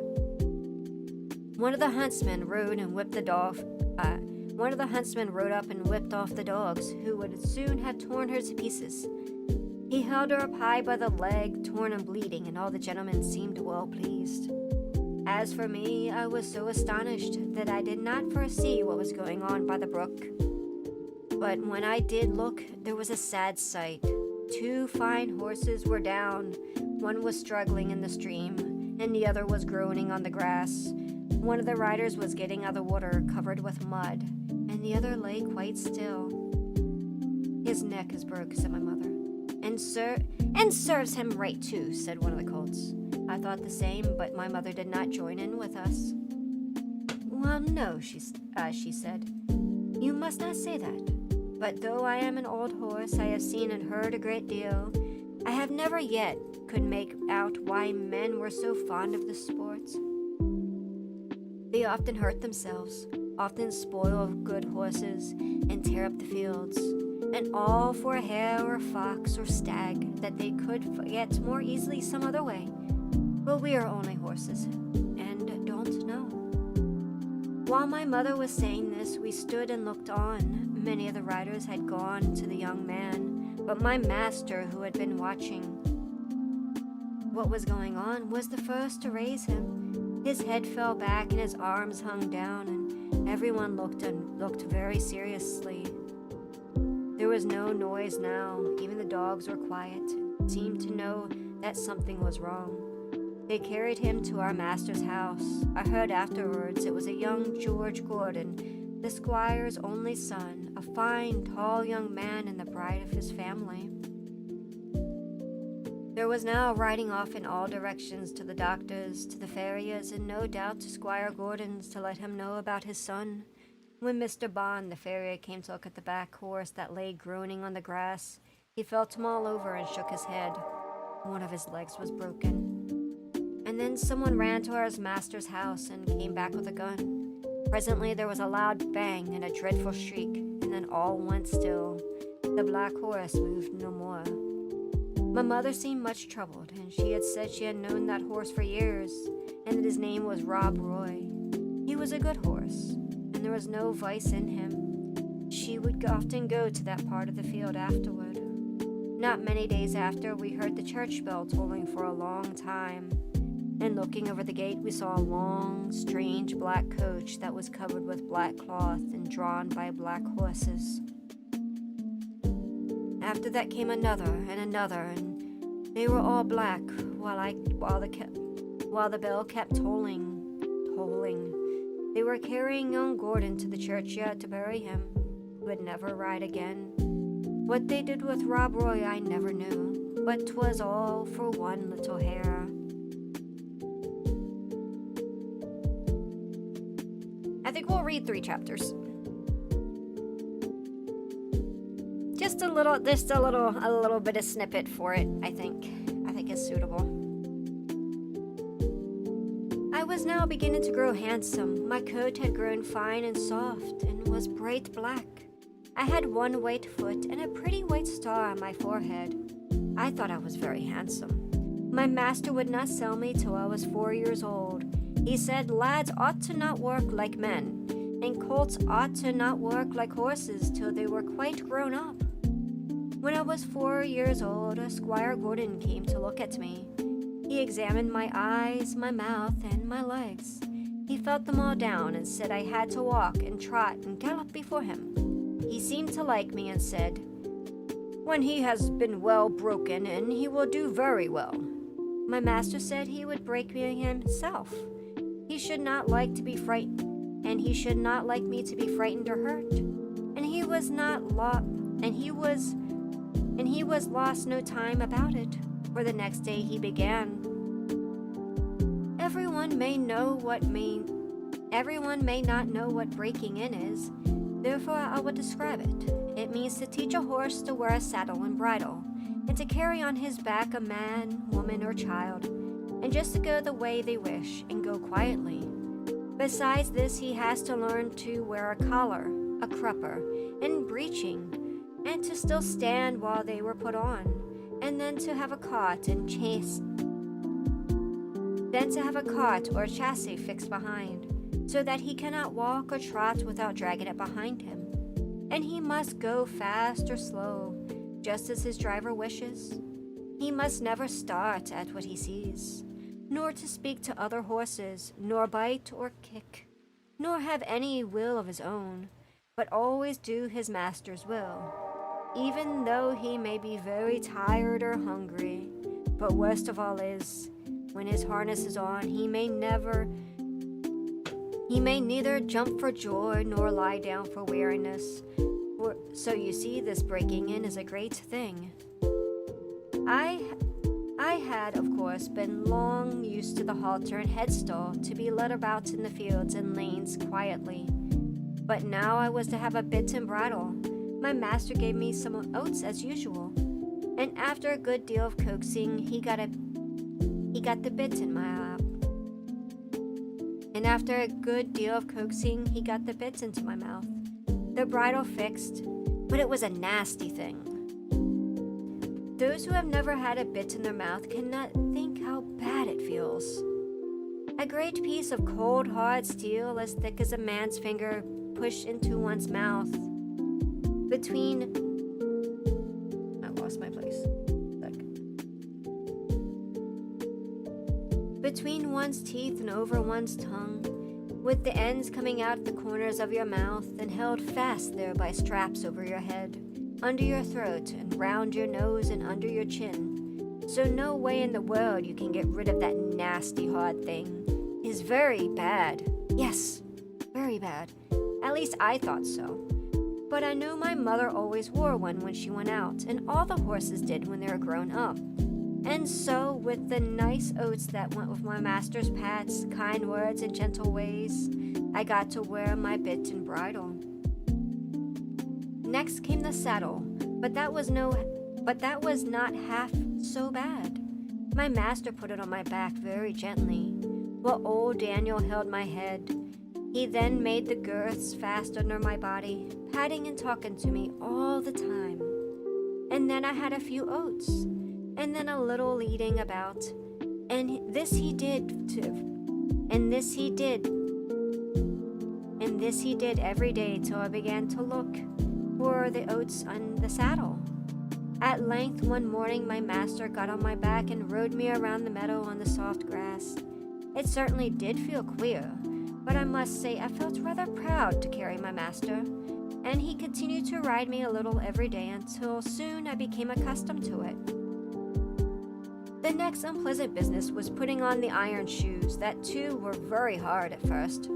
Speaker 1: One of the huntsmen rode up and whipped off the dogs, who would soon have torn her to pieces. He held her up high by the leg, torn and bleeding, and all the gentlemen seemed well pleased. As for me, I was so astonished that I did not foresee what was going on by the brook. But when I did look, there was a sad sight. 2 fine horses were down. One was struggling in the stream, and the other was groaning on the grass. One of the riders was getting out of the water, covered with mud, and the other lay quite still. His neck is broke, said my mother. And serves him right too, said one of the colts. I thought the same, but my mother did not join in with us. Well, no, she said. You must not say that. But though I am an old horse, I have seen and heard a great deal. I have never yet could make out why men were so fond of the sports. They often hurt themselves, often spoil good horses, and tear up the fields, and all for a hare or a fox or stag that they could get more easily some other way. But we are only horses, and don't know. While my mother was saying this, we stood and looked on. Many of the riders had gone to the young man, but my master, who had been watching what was going on, was the first to raise him. His head fell back and his arms hung down, and everyone looked very seriously. There was no noise now. Even the dogs were quiet and seemed to know that something was wrong. They carried him to our master's house. I heard afterwards it was a young George Gordon, the squire's only son, a fine, tall young man and the bride of his family. There was now riding off in all directions to the doctor's, to the farrier's, and no doubt to Squire Gordon's to let him know about his son. When Mr. Bond, the farrier, came to look at the back horse that lay groaning on the grass, he felt him all over and shook his head. One of his legs was broken. And then someone ran to our master's house and came back with a gun. Presently there was a loud bang and a dreadful shriek, and then all went still. The black horse moved no more. My mother seemed much troubled, and she had said she had known that horse for years, and that his name was Rob Roy. He was a good horse, and there was no vice in him. She would often go to that part of the field afterward. Not many days after, we heard the church bell tolling for a long time, and looking over the gate, we saw a long, strange black coach that was covered with black cloth and drawn by black horses. After that came another, and they were all black, while the bell kept tolling. They were carrying young Gordon to the churchyard to bury him. He would never ride again. What they did with Rob Roy I never knew, but 'twas all for one little hare. I think we'll read 3 chapters. Just a little bit of snippet for it, I think is suitable. I was now beginning to grow handsome. My coat had grown fine and soft, and was bright black. I had one white foot and a pretty white star on my forehead. I thought I was very handsome. My master would not sell me till I was 4 years old. He said lads ought to not work like men, and colts ought to not work like horses till they were quite grown up. When I was 4 years old, a Squire Gordon came to look at me. He examined my eyes, my mouth, and my legs. He felt them all down and said I had to walk and trot and gallop before him. He seemed to like me and said, "When he has been well broken in, he will do very well." My master said he would break me himself. He should not like to be frightened, and he should not like me to be frightened or hurt. And he was lost no time about it, for the next day he began. Everyone may not know what breaking in is, therefore I will describe it. It means to teach a horse to wear a saddle and bridle, and to carry on his back a man, woman, or child, and just to go the way they wish and go quietly. Besides this, he has to learn to wear a collar, a crupper, and breeching, and to still stand while they were put on, and then to have a cart or chassis fixed behind, so that he cannot walk or trot without dragging it behind him. And he must go fast or slow, just as his driver wishes. He must never start at what he sees, nor to speak to other horses, nor bite or kick, nor have any will of his own, but always do his master's will, even though he may be very tired or hungry. But worst of all is, when his harness is on, he may neither jump for joy nor lie down for weariness. So you see, this breaking in is a great thing. I had, of course, been long used to the halter and headstall to be led about in the fields and lanes quietly. But now I was to have a bit and bridle. My master gave me some oats as usual, and after a good deal of coaxing, he got the bit in my mouth. Into my mouth. The bridle fixed, but it was a nasty thing. Those who have never had a bit in their mouth cannot think how bad it feels. A great piece of cold, hard steel as thick as a man's finger pushed into one's mouth. Between one's teeth and over one's tongue, with the ends coming out at the corners of your mouth and held fast there by straps over your head, under your throat, and round your nose and under your chin. So no way in the world you can get rid of that nasty hard thing. It's very bad. Yes, very bad. At least I thought so. But I know my mother always wore one when she went out, and all the horses did when they were grown up. And so, with the nice oats that went with my master's pats, kind words, and gentle ways, I got to wear my bit and bridle. Next came the saddle, but that was not half so bad. My master put it on my back very gently, while old Daniel held my head. He then made the girths fast under my body, patting and talking to me all the time. And then I had a few oats, and then a little leading about, and this he did every day till I began to look for the oats on the saddle. At length one morning my master got on my back and rode me around the meadow on the soft grass. It certainly did feel queer, but I must say I felt rather proud to carry my master, and he continued to ride me a little every day until soon I became accustomed to it. The next unpleasant business was putting on the iron shoes. That too were very hard at first.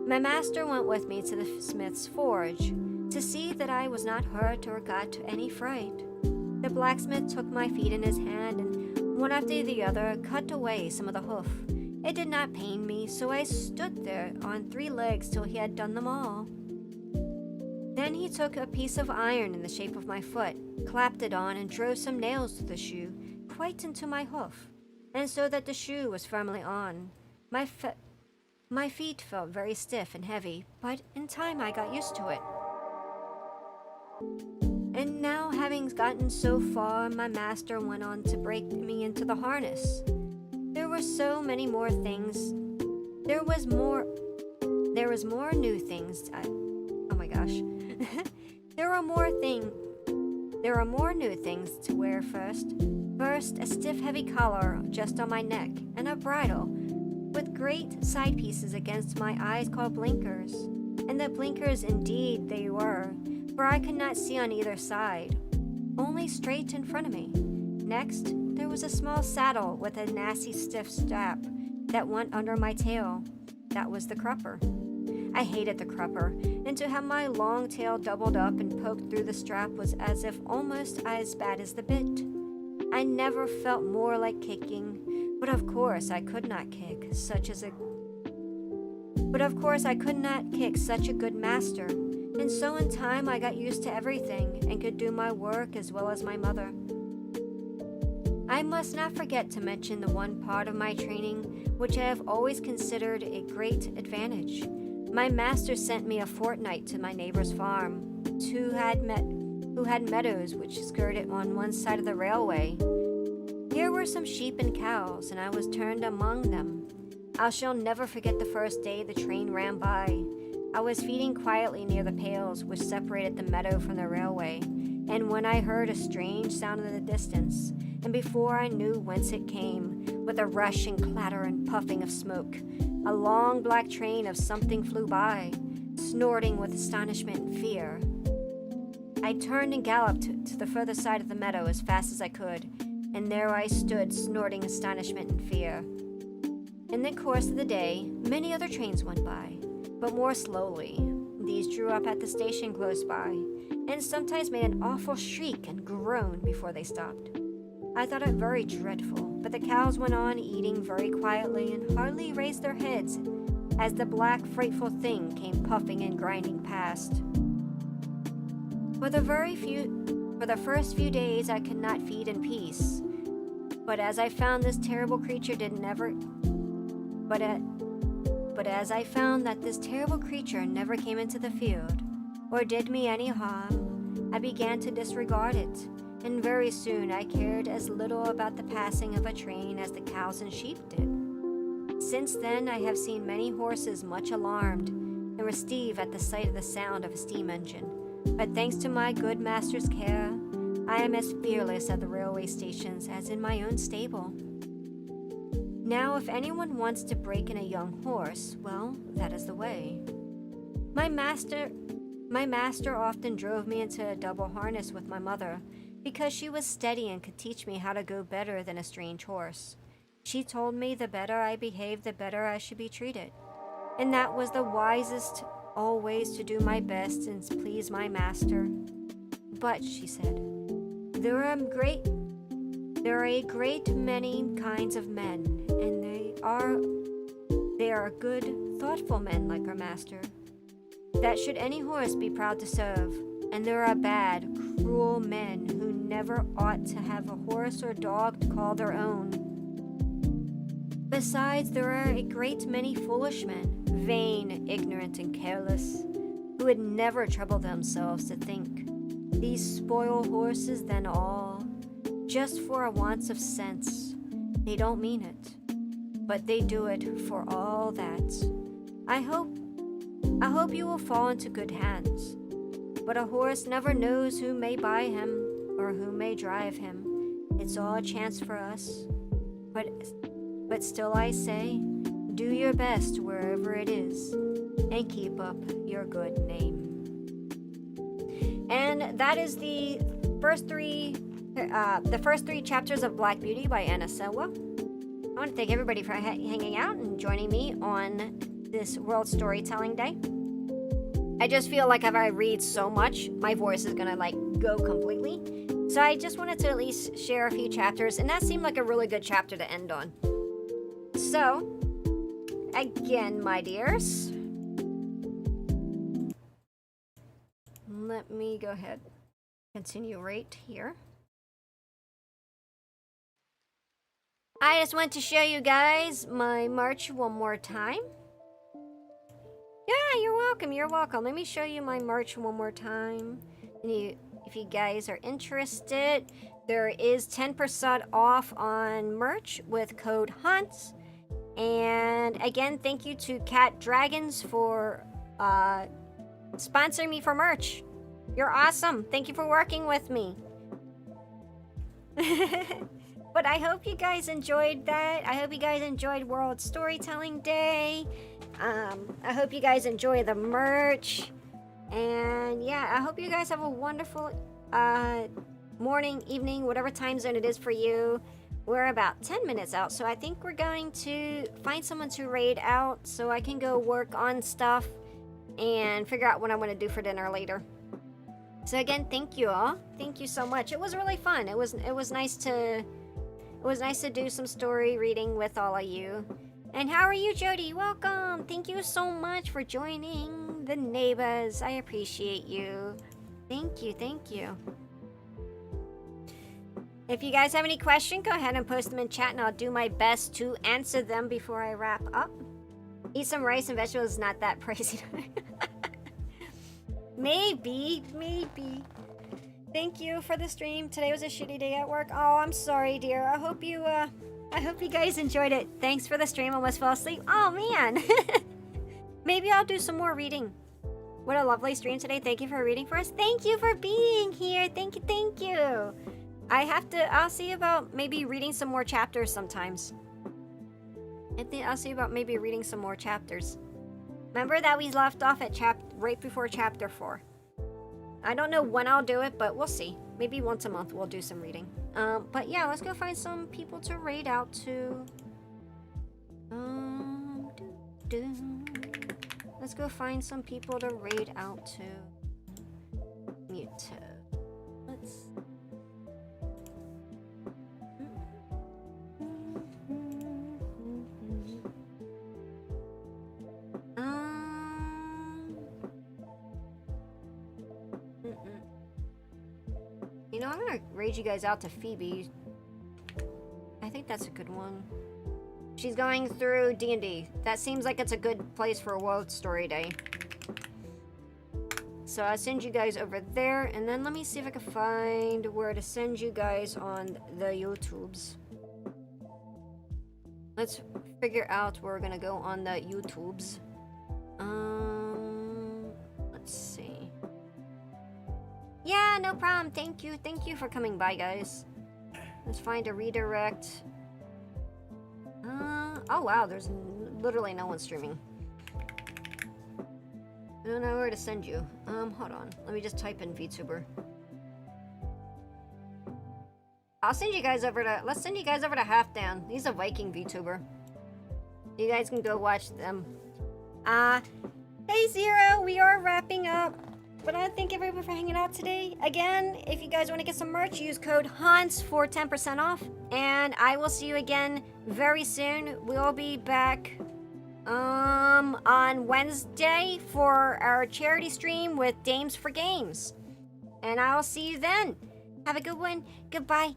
Speaker 1: My master went with me to the smith's forge to see that I was not hurt or got any fright. The blacksmith took my feet in his hand and one after the other cut away some of the hoof. It did not pain me, so I stood there on 3 legs till he had done them all. Then he took a piece of iron in the shape of my foot, clapped it on, and drove some nails through the shoe quite into my hoof, and so that the shoe was firmly on. My feet felt very stiff and heavy, but in time I got used to it. And now, having gotten so far, my master went on to break me into the harness. There were so many more things. There was more new things. Oh my gosh. There are more new things to wear first. First, a stiff heavy collar just on my neck, and a bridle, with great side pieces against my eyes called blinkers. And the blinkers indeed they were, for I could not see on either side, only straight in front of me. Next, there was a small saddle with a nasty stiff strap that went under my tail. That was the crupper. I hated the crupper, and to have my long tail doubled up and poked through the strap was as if almost as bad as the bit. I never felt more like kicking, but of course I could not kick such a good master, and so in time I got used to everything and could do my work as well as my mother. I must not forget to mention the one part of my training which I have always considered a great advantage. My master sent me a fortnight to my neighbor's farm, who had meadows which skirted on one side of the railway. Here were some sheep and cows, and I was turned among them. I shall never forget the first day the train ran by. I was feeding quietly near the pales which separated the meadow from the railway, and when I heard a strange sound in the distance, and before I knew whence it came, with a rush and clatter and puffing of smoke, a long black train of something flew by, snorting with astonishment and fear. I turned and galloped to the further side of the meadow as fast as I could, and there I stood snorting astonishment and fear. In the course of the day, many other trains went by, but more slowly. These drew up at the station close by, and sometimes made an awful shriek and groan before they stopped. I thought it very dreadful, but the cows went on eating very quietly and hardly raised their heads as the black, frightful thing came puffing and grinding past. For the first few days I could not feed in peace, but as I found that this terrible creature never came into the field or did me any harm, I began to disregard it. And very soon I cared as little about the passing of a train as the cows and sheep did. Since then I have seen many horses much alarmed and restive at the sight of the sound of a steam engine, but thanks to my good master's care, I am as fearless at the railway stations as in my own stable. Now if anyone wants to break in a young horse, well, that is the way. My master often drove me into a double harness with my mother, because she was steady and could teach me how to go better than a strange horse. She told me the better I behaved, the better I should be treated. And that was the wisest, always to do my best and please my master. But, she said, there are a great many kinds of men, and they are good, thoughtful men like our master. That should any horse be proud to serve. And there are bad, cruel men who never ought to have a horse or dog to call their own. Besides, there are a great many foolish men, vain, ignorant, and careless, who would never trouble themselves to think. These spoil horses then all, just for a want of sense. They don't mean it, but they do it for all that. I hope you will fall into good hands. But a horse never knows who may buy him or who may drive him. It's all a chance for us. But still I say, do your best wherever it is, and keep up your good name. And that is the first three chapters of Black Beauty by Anna Sewa. I want to thank everybody for hanging out and joining me on this World Storytelling Day. I just feel like if I read so much, my voice is gonna go completely. So I just wanted to at least share a few chapters, and that seemed like a really good chapter to end on. So, again, my dears, let me go ahead and continue right here. I just want to show you guys my march one more time. Yeah, you're welcome. Let me show you my march one more time. if you guys are interested, there is 10% off on merch with code Honse. And again, thank you to Cat Dragons for sponsoring me for merch. You're awesome. Thank you for working with me. But I hope you guys enjoyed that. I hope you guys enjoyed World Storytelling Day. I hope you guys enjoy the merch. And yeah, I hope you guys have a wonderful morning, evening, whatever time zone it is for you. We're about 10 minutes out, so I think we're going to find someone to raid out so I can go work on stuff and figure out what I want to do for dinner later. So again, thank you all. Thank you so much. It was really fun. It was nice to do some story reading with all of you. And how are you, Jody? Welcome. Thank you so much for joining the neighbors. I appreciate you. Thank you. Thank you. If you guys have any questions, go ahead and post them in chat and I'll do my best to answer them before I wrap up. Eat some rice and vegetables, not that pricey. Maybe. Thank you for the stream. Today was a shitty day at work. Oh, I'm sorry, dear. I hope you guys enjoyed it. Thanks for the stream. Almost fell asleep. Oh, man. Maybe I'll do some more reading. What a lovely stream today. Thank you for reading for us. Thank you for being here. Thank you. I'll see about maybe reading some more chapters sometimes. I'll see about maybe reading some more chapters. Remember that we left off at right before chapter 4. I don't know when I'll do it, but we'll see. Maybe once a month we'll do some reading. But yeah, let's go find some people to raid out to. Let's go find some people to raid out to. Mute. Let's. You know, I'm gonna raid you guys out to Phoebe. I think that's a good one. She's going through D&D. That seems like it's a good place for a World Story Day. So I'll send you guys over there, and then let me see if I can find where to send you guys on the YouTubes. Let's figure out where we're gonna go on the YouTubes. Let's see. Yeah, no problem. Thank you for coming by, guys. Let's find a redirect. Oh wow, there's literally no one streaming. I don't know where to send you. Hold on. Let me just type in VTuber. I'll send you guys over to. Let's send you guys over to Half Down. He's a Viking VTuber. You guys can go watch them. Hey Zero, we are wrapping up. But I thank everyone for hanging out today. Again, if you guys want to get some merch, use code Honse for 10% off. And I will see you again very soon. We'll be back on Wednesday for our charity stream with Dames for Games. And I'll see you then. Have a good one. Goodbye.